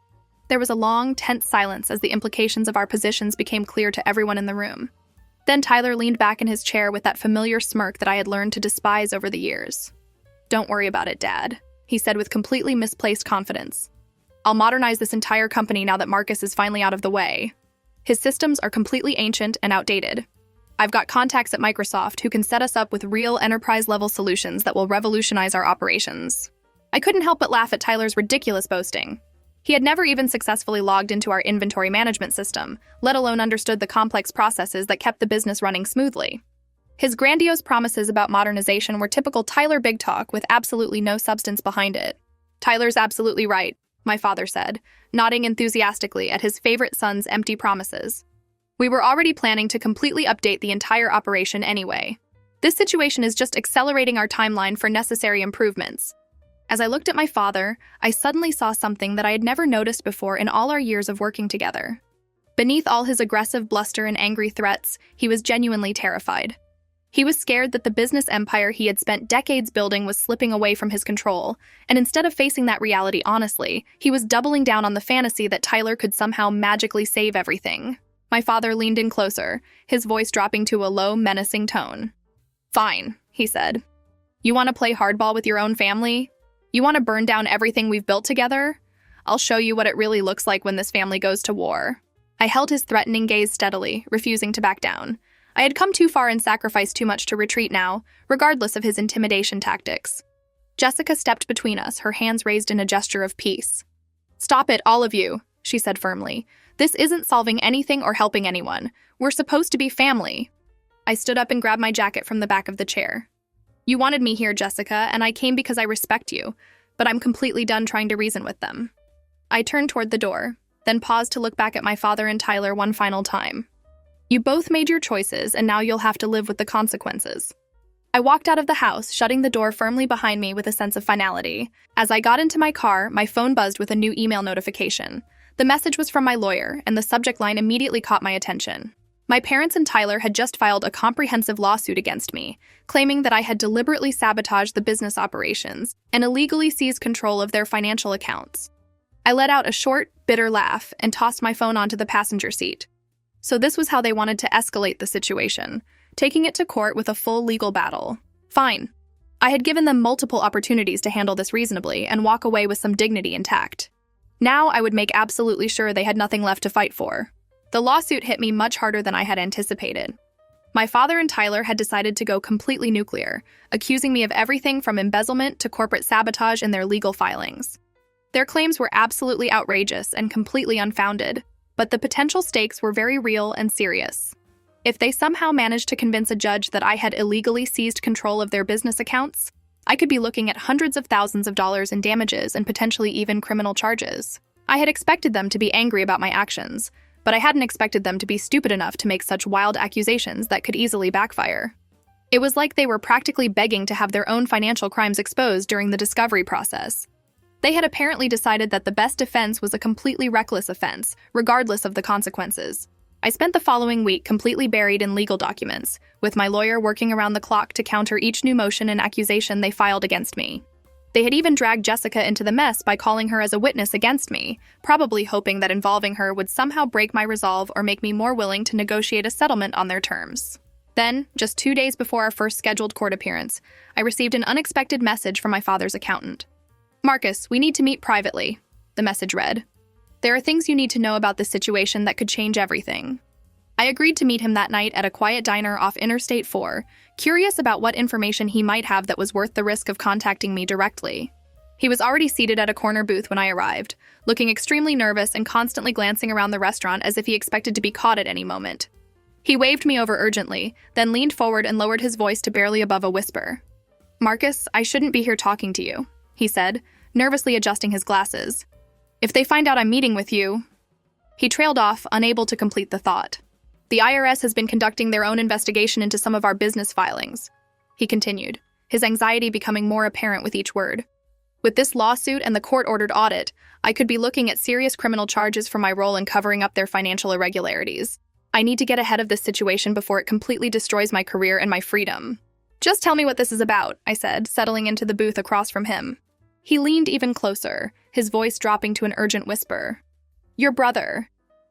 There was a long, tense silence as the implications of our positions became clear to everyone in the room. Then Tyler leaned back in his chair with that familiar smirk that I had learned to despise over the years. Don't worry about it, Dad, he said with completely misplaced confidence. I'll modernize this entire company now that Marcus is finally out of the way. His systems are completely ancient and outdated. I've got contacts at Microsoft who can set us up with real enterprise-level solutions that will revolutionize our operations. I couldn't help but laugh at Tyler's ridiculous boasting. He had never even successfully logged into our inventory management system, let alone understood the complex processes that kept the business running smoothly. His grandiose promises about modernization were typical Tyler big talk with absolutely no substance behind it. Tyler's absolutely right, my father said, nodding enthusiastically at his favorite son's empty promises. We were already planning to completely update the entire operation anyway. This situation is just accelerating our timeline for necessary improvements. As I looked at my father, I suddenly saw something that I had never noticed before in all our years of working together. Beneath all his aggressive bluster and angry threats, he was genuinely terrified. He was scared that the business empire he had spent decades building was slipping away from his control, and instead of facing that reality honestly, he was doubling down on the fantasy that Tyler could somehow magically save everything. My father leaned in closer, his voice dropping to a low, menacing tone. Fine, he said. You want to play hardball with your own family? You want to burn down everything we've built together? I'll show you what it really looks like when this family goes to war. I held his threatening gaze steadily, refusing to back down. I had come too far and sacrificed too much to retreat now, regardless of his intimidation tactics. Jessica stepped between us, her hands raised in a gesture of peace. Stop it, all of you, she said firmly. This isn't solving anything or helping anyone. We're supposed to be family. I stood up and grabbed my jacket from the back of the chair. You wanted me here, Jessica, and I came because I respect you, but I'm completely done trying to reason with them. I turned toward the door, then paused to look back at my father and Tyler one final time. You both made your choices, and now you'll have to live with the consequences. I walked out of the house, shutting the door firmly behind me with a sense of finality. As I got into my car, my phone buzzed with a new email notification. The message was from my lawyer, and the subject line immediately caught my attention. My parents and Tyler had just filed a comprehensive lawsuit against me, claiming that I had deliberately sabotaged the business operations and illegally seized control of their financial accounts. I let out a short, bitter laugh and tossed my phone onto the passenger seat. So this was how they wanted to escalate the situation, taking it to court with a full legal battle. Fine. I had given them multiple opportunities to handle this reasonably and walk away with some dignity intact. Now I would make absolutely sure they had nothing left to fight for. The lawsuit hit me much harder than I had anticipated. My father and Tyler had decided to go completely nuclear, accusing me of everything from embezzlement to corporate sabotage in their legal filings. Their claims were absolutely outrageous and completely unfounded, but the potential stakes were very real and serious. If they somehow managed to convince a judge that I had illegally seized control of their business accounts, I could be looking at hundreds of thousands of dollars in damages and potentially even criminal charges. I had expected them to be angry about my actions, but I hadn't expected them to be stupid enough to make such wild accusations that could easily backfire. It was like they were practically begging to have their own financial crimes exposed during the discovery process. They had apparently decided that the best defense was a completely reckless offense, regardless of the consequences. I spent the following week completely buried in legal documents, with my lawyer working around the clock to counter each new motion and accusation they filed against me. They had even dragged Jessica into the mess by calling her as a witness against me, probably hoping that involving her would somehow break my resolve or make me more willing to negotiate a settlement on their terms. Then, just 2 days before our first scheduled court appearance, I received an unexpected message from my father's accountant. "Marcus, we need to meet privately," the message read. "There are things you need to know about this situation that could change everything." I agreed to meet him that night at a quiet diner off Interstate 4, curious about what information he might have that was worth the risk of contacting me directly. He was already seated at a corner booth when I arrived, looking extremely nervous and constantly glancing around the restaurant as if he expected to be caught at any moment. He waved me over urgently, then leaned forward and lowered his voice to barely above a whisper. "Marcus, I shouldn't be here talking to you," he said, nervously adjusting his glasses. "If they find out I'm meeting with you..." He trailed off, unable to complete the thought. "The IRS has been conducting their own investigation into some of our business filings," he continued, his anxiety becoming more apparent with each word. "With this lawsuit and the court-ordered audit, I could be looking at serious criminal charges for my role in covering up their financial irregularities. I need to get ahead of this situation before it completely destroys my career and my freedom." "Just tell me what this is about," I said, settling into the booth across from him. He leaned even closer, his voice dropping to an urgent whisper. "Your brother.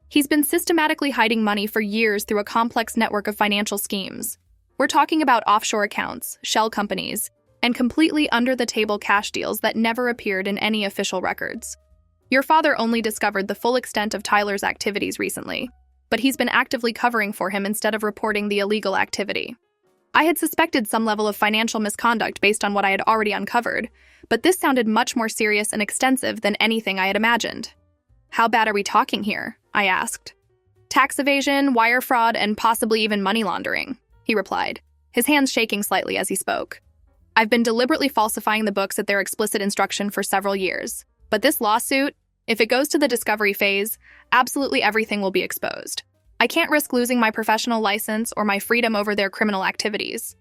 He's been systematically hiding money for years through a complex network of financial schemes. We're talking about offshore accounts, shell companies, and completely under-the-table cash deals that never appeared in any official records. Your father only discovered the full extent of Tyler's activities recently, but he's been actively covering for him instead of reporting the illegal activity. I had suspected some level of financial misconduct based on what I had already uncovered, but this sounded much more serious and extensive than anything I had imagined." "How bad are we talking here?" I asked. "Tax evasion, wire fraud, and possibly even money laundering," he replied, his hands shaking slightly as he spoke. "I've been deliberately falsifying the books at their explicit instruction for several years, but this lawsuit, if it goes to the discovery phase, absolutely everything will be exposed. I can't risk losing my professional license or my freedom over their criminal activities."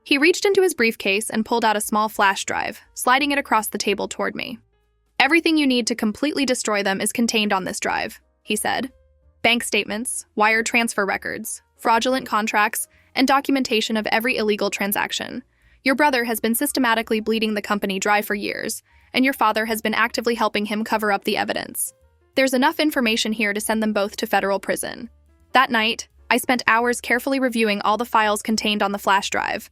He reached into his briefcase and pulled out a small flash drive, sliding it across the table toward me. "Everything you need to completely destroy them is contained on this drive," he said. "Bank statements, wire transfer records, fraudulent contracts, and documentation of every illegal transaction. Your brother has been systematically bleeding the company dry for years, and your father has been actively helping him cover up the evidence. There's enough information here to send them both to federal prison." That night, I spent hours carefully reviewing all the files contained on the flash drive.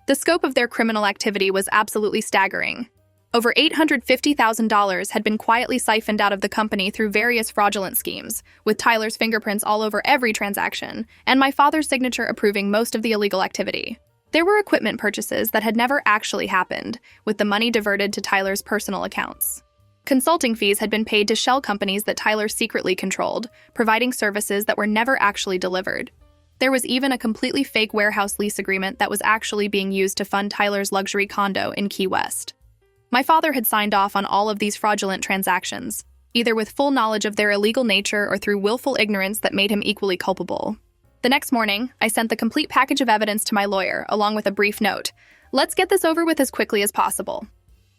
The scope of their criminal activity was absolutely staggering. Over $850,000 had been quietly siphoned out of the company through various fraudulent schemes, with Tyler's fingerprints all over every transaction, and my father's signature approving most of the illegal activity. There were equipment purchases that had never actually happened, with the money diverted to Tyler's personal accounts. Consulting fees had been paid to shell companies that Tyler secretly controlled, providing services that were never actually delivered. There was even a completely fake warehouse lease agreement that was actually being used to fund Tyler's luxury condo in Key West. My father had signed off on all of these fraudulent transactions, either with full knowledge of their illegal nature or through willful ignorance that made him equally culpable. The next morning, I sent the complete package of evidence to my lawyer, along with a brief note. "Let's get this over with as quickly as possible."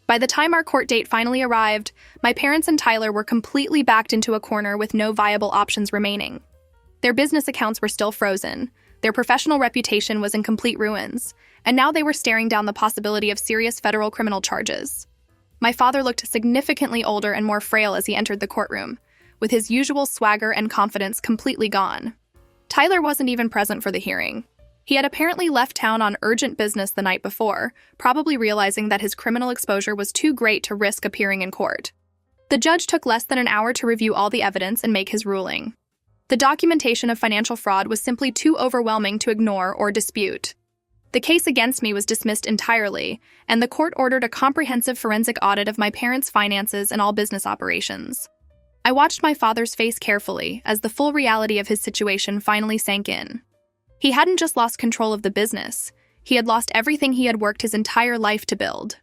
By the time our court date finally arrived, my parents and Tyler were completely backed into a corner with no viable options remaining. Their business accounts were still frozen, their professional reputation was in complete ruins, and now they were staring down the possibility of serious federal criminal charges. My father looked significantly older and more frail as he entered the courtroom, with his usual swagger and confidence completely gone. Tyler wasn't even present for the hearing. He had apparently left town on urgent business the night before, probably realizing that his criminal exposure was too great to risk appearing in court. The judge took less than an hour to review all the evidence and make his ruling. The documentation of financial fraud was simply too overwhelming to ignore or dispute. The case against me was dismissed entirely, and the court ordered a comprehensive forensic audit of my parents' finances and all business operations. I watched my father's face carefully as the full reality of his situation finally sank in. He hadn't just lost control of the business, he had lost everything he had worked his entire life to build.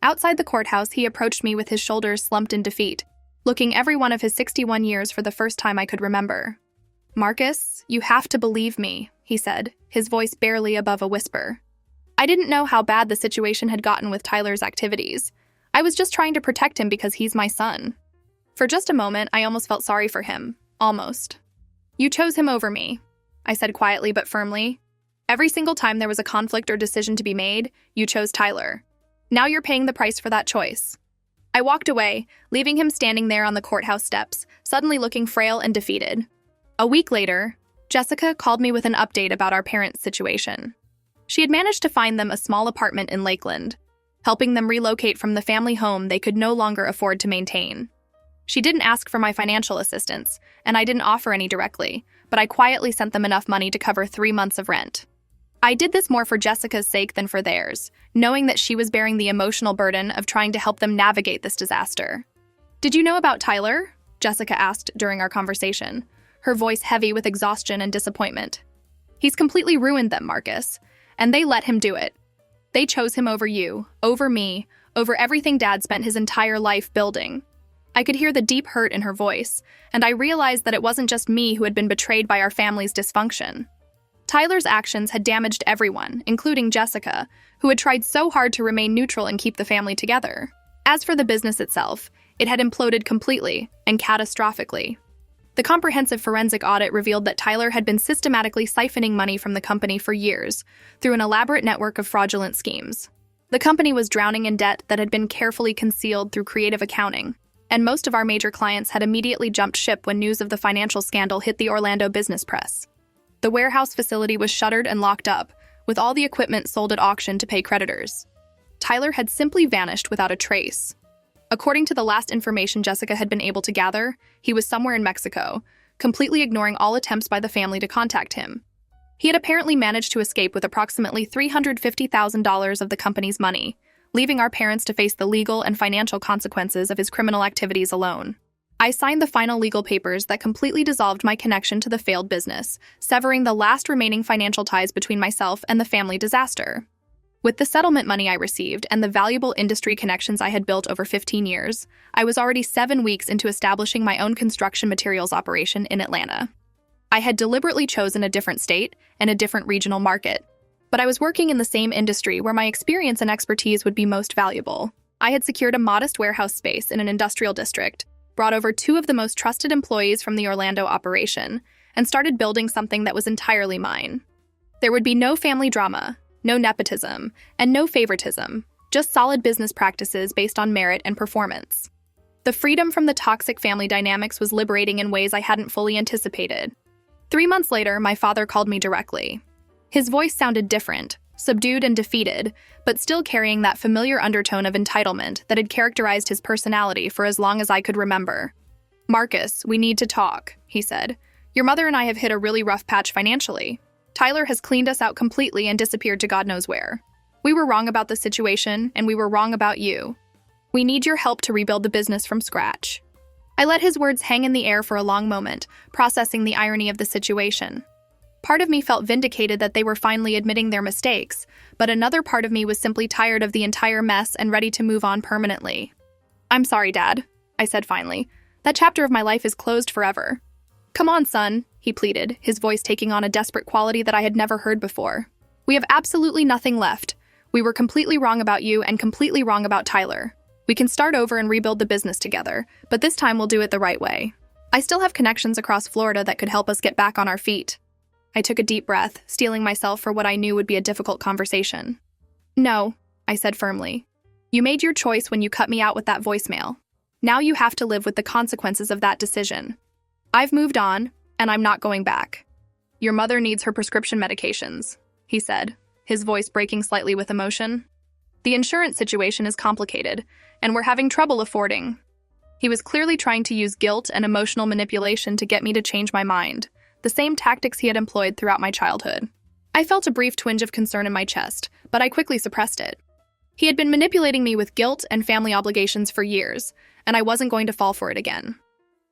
Outside the courthouse, he approached me with his shoulders slumped in defeat, looking every one of his 61 years for the first time I could remember. "Marcus, you have to believe me," he said, his voice barely above a whisper. I didn't know how bad the situation had gotten with Tyler's activities. I was just trying to protect him because he's my son. For just a moment, I almost felt sorry for him. Almost. You chose him over me, I said quietly but firmly. Every single time there was a conflict or decision to be made, you chose Tyler. Now you're paying the price for that choice. I walked away, leaving him standing there on the courthouse steps, suddenly looking frail and defeated. A week later, Jessica called me with an update about our parents' situation. She had managed to find them a small apartment in Lakeland, helping them relocate from the family home they could no longer afford to maintain. She didn't ask for my financial assistance, and I didn't offer any directly, but I quietly sent them enough money to cover 3 months of rent. I did this more for Jessica's sake than for theirs, knowing that she was bearing the emotional burden of trying to help them navigate this disaster. "Did you know about Tyler?" Jessica asked during our conversation, her voice heavy with exhaustion and disappointment. "He's completely ruined them, Marcus, and they let him do it. They chose him over you, over me, over everything Dad spent his entire life building." I could hear the deep hurt in her voice, and I realized that it wasn't just me who had been betrayed by our family's dysfunction. Tyler's actions had damaged everyone, including Jessica, who had tried so hard to remain neutral and keep the family together. As for the business itself, it had imploded completely and catastrophically. The comprehensive forensic audit revealed that Tyler had been systematically siphoning money from the company for years through an elaborate network of fraudulent schemes. The company was drowning in debt that had been carefully concealed through creative accounting, and most of our major clients had immediately jumped ship when news of the financial scandal hit the Orlando business press. The warehouse facility was shuttered and locked up, with all the equipment sold at auction to pay creditors. Tyler had simply vanished without a trace. According to the last information Jessica had been able to gather, he was somewhere in Mexico, completely ignoring all attempts by the family to contact him. He had apparently managed to escape with approximately $350,000 of the company's money, leaving our parents to face the legal and financial consequences of his criminal activities alone. I signed the final legal papers that completely dissolved my connection to the failed business, severing the last remaining financial ties between myself and the family disaster. With the settlement money I received and the valuable industry connections I had built over 15 years, I was already 7 weeks into establishing my own construction materials operation in Atlanta. I had deliberately chosen a different state and a different regional market, but I was working in the same industry where my experience and expertise would be most valuable. I had secured a modest warehouse space in an industrial district, brought over 2 of the most trusted employees from the Orlando operation, and started building something that was entirely mine. There would be no family drama, no nepotism, and no favoritism, just solid business practices based on merit and performance. The freedom from the toxic family dynamics was liberating in ways I hadn't fully anticipated. 3 months later, my father called me directly. His voice sounded different, subdued and defeated, but still carrying that familiar undertone of entitlement that had characterized his personality for as long as I could remember. "Marcus, we need to talk," he said. "Your mother and I have hit a really rough patch financially. Tyler has cleaned us out completely and disappeared to God knows where. We were wrong about the situation, and we were wrong about you. We need your help to rebuild the business from scratch." I let his words hang in the air for a long moment, processing the irony of the situation. Part of me felt vindicated that they were finally admitting their mistakes, but another part of me was simply tired of the entire mess and ready to move on permanently. "I'm sorry, Dad," I said finally. "That chapter of my life is closed forever." "Come on, son," he pleaded, his voice taking on a desperate quality that I had never heard before. "We have absolutely nothing left. We were completely wrong about you and completely wrong about Tyler. We can start over and rebuild the business together, but this time we'll do it the right way. I still have connections across Florida that could help us get back on our feet." I took a deep breath, steeling myself for what I knew would be a difficult conversation. "No," I said firmly. "You made your choice when you cut me out with that voicemail. Now you have to live with the consequences of that decision. I've moved on, and I'm not going back." "Your mother needs her prescription medications," he said, his voice breaking slightly with emotion. "The insurance situation is complicated, and we're having trouble affording." He was clearly trying to use guilt and emotional manipulation to get me to change my mind, the same tactics he had employed throughout my childhood. I felt a brief twinge of concern in my chest, but I quickly suppressed it. He had been manipulating me with guilt and family obligations for years, and I wasn't going to fall for it again.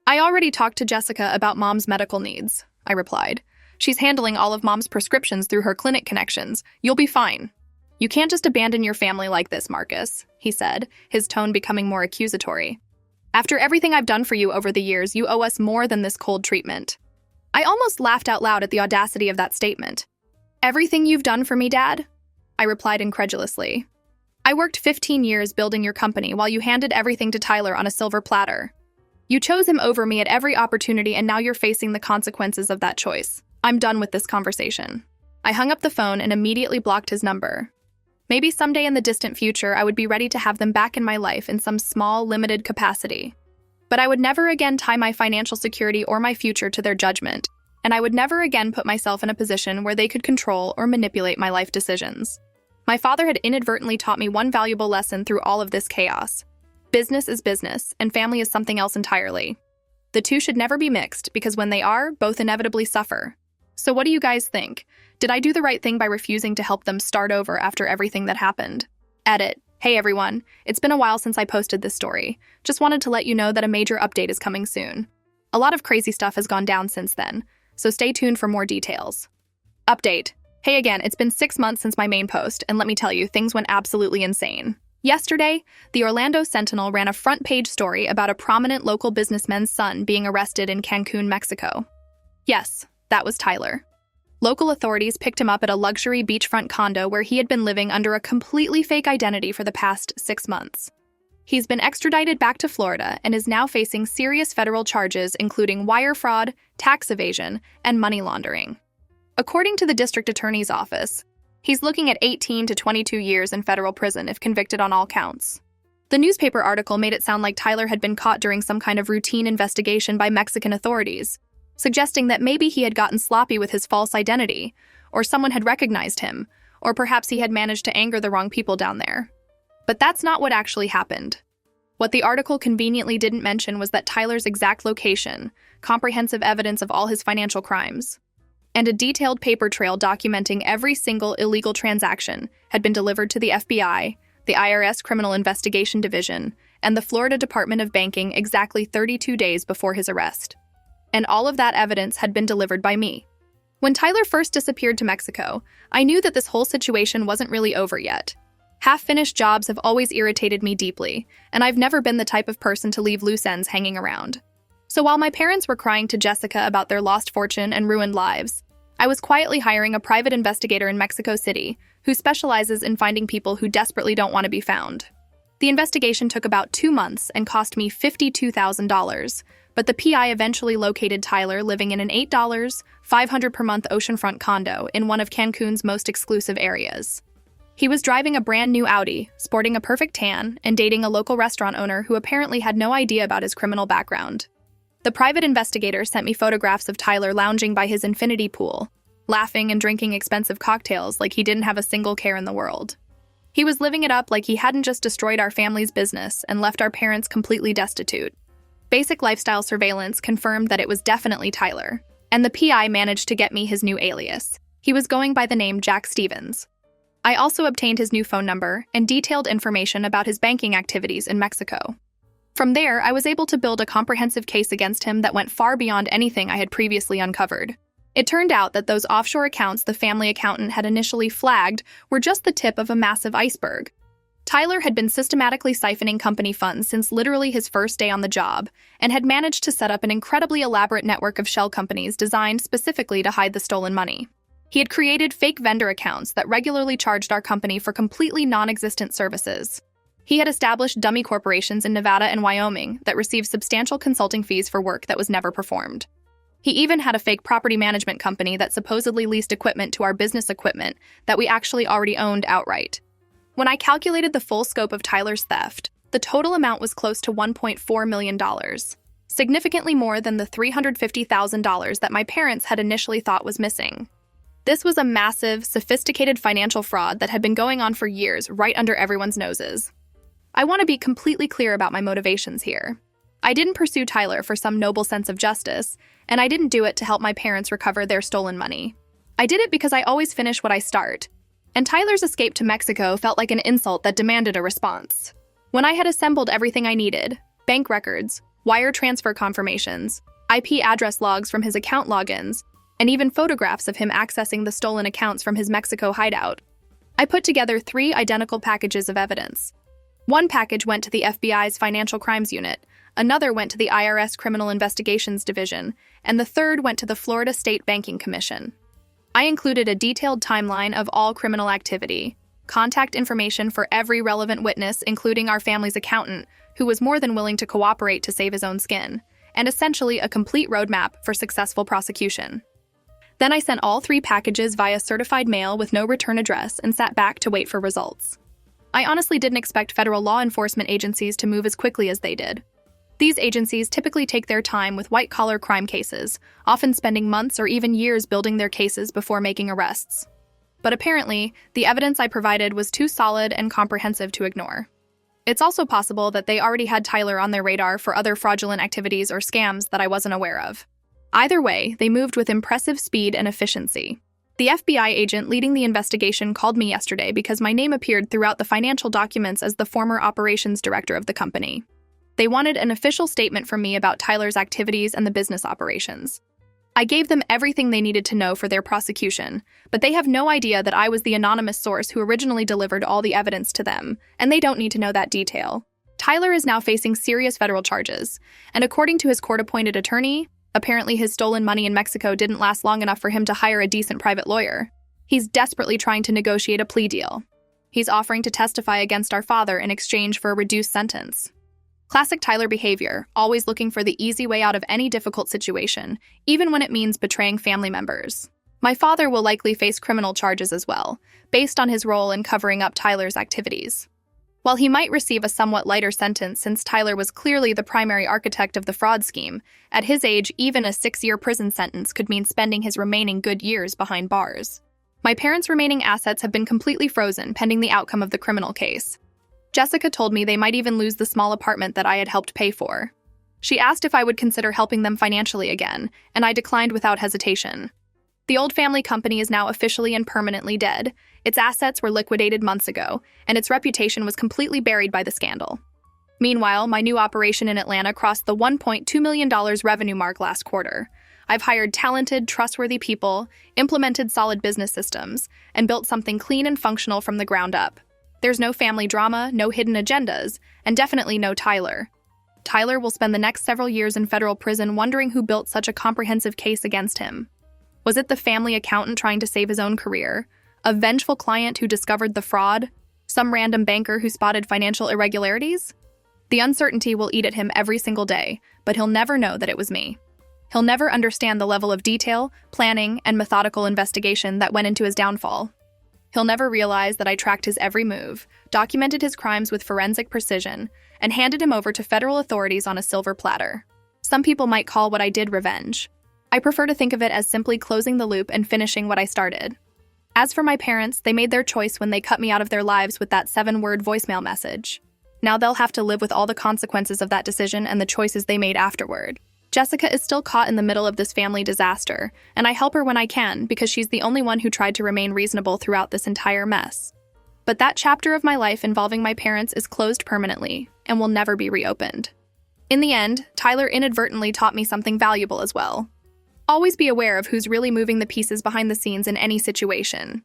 "I already talked to Jessica about Mom's medical needs," I replied. "She's handling all of Mom's prescriptions through her clinic connections. You'll be fine." "You can't just abandon your family like this, Marcus," he said, his tone becoming more accusatory. "After everything I've done for you over the years, you owe us more than this cold treatment." I almost laughed out loud at the audacity of that statement. "Everything you've done for me, Dad?" I replied incredulously. "I worked 15 years building your company while you handed everything to Tyler on a silver platter." You chose him over me at every opportunity, and now you're facing the consequences of that choice. I'm done with this conversation. I hung up the phone and immediately blocked his number. Maybe someday in the distant future, I would be ready to have them back in my life in some small, limited capacity. But I would never again tie my financial security or my future to their judgment, and I would never again put myself in a position where they could control or manipulate my life decisions. My father had inadvertently taught me one valuable lesson through all of this chaos. Business is business, and family is something else entirely. The two should never be mixed, because when they are, both inevitably suffer. So what do you guys think? Did I do the right thing by refusing to help them start over after everything that happened? Edit. Hey everyone, it's been a while since I posted this story. Just wanted to let you know that a major update is coming soon. A lot of crazy stuff has gone down since then, so stay tuned for more details. Update. Hey again, it's been 6 months since my main post, and let me tell you, things went absolutely insane. Yesterday, the Orlando Sentinel ran a front-page story about a prominent local businessman's son being arrested in Cancun, Mexico. Yes, that was Tyler. Local authorities picked him up at a luxury beachfront condo where he had been living under a completely fake identity for the past 6 months. He's been extradited back to Florida and is now facing serious federal charges including wire fraud, tax evasion, and money laundering. According to the district attorney's office, he's looking at 18 to 22 years in federal prison if convicted on all counts. The newspaper article made it sound like Tyler had been caught during some kind of routine investigation by Mexican authorities, suggesting that maybe he had gotten sloppy with his false identity, or someone had recognized him, or perhaps he had managed to anger the wrong people down there. But that's not what actually happened. What the article conveniently didn't mention was that Tyler's exact location, comprehensive evidence of all his financial crimes, and a detailed paper trail documenting every single illegal transaction had been delivered to the FBI, the IRS Criminal Investigation Division, and the Florida Department of Banking exactly 32 days before his arrest. And all of that evidence had been delivered by me. When Tyler first disappeared to Mexico, I knew that this whole situation wasn't really over yet. Half-finished jobs have always irritated me deeply, and I've never been the type of person to leave loose ends hanging around. So while my parents were crying to Jessica about their lost fortune and ruined lives, I was quietly hiring a private investigator in Mexico City who specializes in finding people who desperately don't want to be found. The investigation took about 2 months and cost me $52,000, but the PI eventually located Tyler living in an $8, $500 per month oceanfront condo in one of Cancun's most exclusive areas. He was driving a brand new Audi, sporting a perfect tan, and dating a local restaurant owner who apparently had no idea about his criminal background. The private investigator sent me photographs of Tyler lounging by his infinity pool, laughing and drinking expensive cocktails like he didn't have a single care in the world. He was living it up like he hadn't just destroyed our family's business and left our parents completely destitute. Basic lifestyle surveillance confirmed that it was definitely Tyler, and the PI managed to get me his new alias. He was going by the name Jack Stevens. I also obtained his new phone number and detailed information about his banking activities in Mexico. From there, I was able to build a comprehensive case against him that went far beyond anything I had previously uncovered. It turned out that those offshore accounts the family accountant had initially flagged were just the tip of a massive iceberg. Tyler had been systematically siphoning company funds since literally his first day on the job, and had managed to set up an incredibly elaborate network of shell companies designed specifically to hide the stolen money. He had created fake vendor accounts that regularly charged our company for completely non-existent services. He had established dummy corporations in Nevada and Wyoming that received substantial consulting fees for work that was never performed. He even had a fake property management company that supposedly leased equipment to our business equipment that we actually already owned outright. When I calculated the full scope of Tyler's theft, the total amount was close to $1.4 million, significantly more than the $350,000 that my parents had initially thought was missing. This was a massive, sophisticated financial fraud that had been going on for years right under everyone's noses. I want to be completely clear about my motivations here. I didn't pursue Tyler for some noble sense of justice, and I didn't do it to help my parents recover their stolen money. I did it because I always finish what I start, and Tyler's escape to Mexico felt like an insult that demanded a response. When I had assembled everything I needed, bank records, wire transfer confirmations, IP address logs from his account logins, and even photographs of him accessing the stolen accounts from his Mexico hideout, I put together 3 identical packages of evidence. One package went to the FBI's Financial Crimes Unit, another went to the IRS Criminal Investigations Division, and the third went to the Florida State Banking Commission. I included a detailed timeline of all criminal activity, contact information for every relevant witness, including our family's accountant, who was more than willing to cooperate to save his own skin, and essentially a complete roadmap for successful prosecution. Then I sent all 3 packages via certified mail with no return address and sat back to wait for results. I honestly didn't expect federal law enforcement agencies to move as quickly as they did. These agencies typically take their time with white-collar crime cases, often spending months or even years building their cases before making arrests. But apparently, the evidence I provided was too solid and comprehensive to ignore. It's also possible that they already had Tyler on their radar for other fraudulent activities or scams that I wasn't aware of. Either way, they moved with impressive speed and efficiency. The FBI agent leading the investigation called me yesterday because my name appeared throughout the financial documents as the former operations director of the company. They wanted an official statement from me about Tyler's activities and the business operations. I gave them everything they needed to know for their prosecution, but they have no idea that I was the anonymous source who originally delivered all the evidence to them, and they don't need to know that detail. Tyler is now facing serious federal charges, and according to his court-appointed attorney, apparently his stolen money in Mexico didn't last long enough for him to hire a decent private lawyer. He's desperately trying to negotiate a plea deal. He's offering to testify against our father in exchange for a reduced sentence. Classic Tyler behavior, always looking for the easy way out of any difficult situation, even when it means betraying family members. My father will likely face criminal charges as well, based on his role in covering up Tyler's activities. While he might receive a somewhat lighter sentence since Tyler was clearly the primary architect of the fraud scheme, at his age, even a 6-year prison sentence could mean spending his remaining good years behind bars. My parents' remaining assets have been completely frozen pending the outcome of the criminal case. Jessica told me they might even lose the small apartment that I had helped pay for. She asked if I would consider helping them financially again, and I declined without hesitation. The old family company is now officially and permanently dead. Its assets were liquidated months ago, and its reputation was completely buried by the scandal. Meanwhile, my new operation in Atlanta crossed the $1.2 million revenue mark last quarter. I've hired talented, trustworthy people, implemented solid business systems, and built something clean and functional from the ground up. There's no family drama, no hidden agendas, and definitely no Tyler. Tyler will spend the next several years in federal prison wondering who built such a comprehensive case against him. Was it the family accountant trying to save his own career? A vengeful client who discovered the fraud? Some random banker who spotted financial irregularities? The uncertainty will eat at him every single day, but he'll never know that it was me. He'll never understand the level of detail, planning, and methodical investigation that went into his downfall. He'll never realize that I tracked his every move, documented his crimes with forensic precision, and handed him over to federal authorities on a silver platter. Some people might call what I did revenge. I prefer to think of it as simply closing the loop and finishing what I started. As for my parents, they made their choice when they cut me out of their lives with that 7-word voicemail message. Now they'll have to live with all the consequences of that decision and the choices they made afterward. Jessica is still caught in the middle of this family disaster, and I help her when I can because she's the only one who tried to remain reasonable throughout this entire mess. But that chapter of my life involving my parents is closed permanently and will never be reopened. In the end, Tyler inadvertently taught me something valuable as well. Always be aware of who's really moving the pieces behind the scenes in any situation.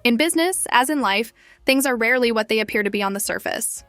In business, as in life, things are rarely what they appear to be on the surface.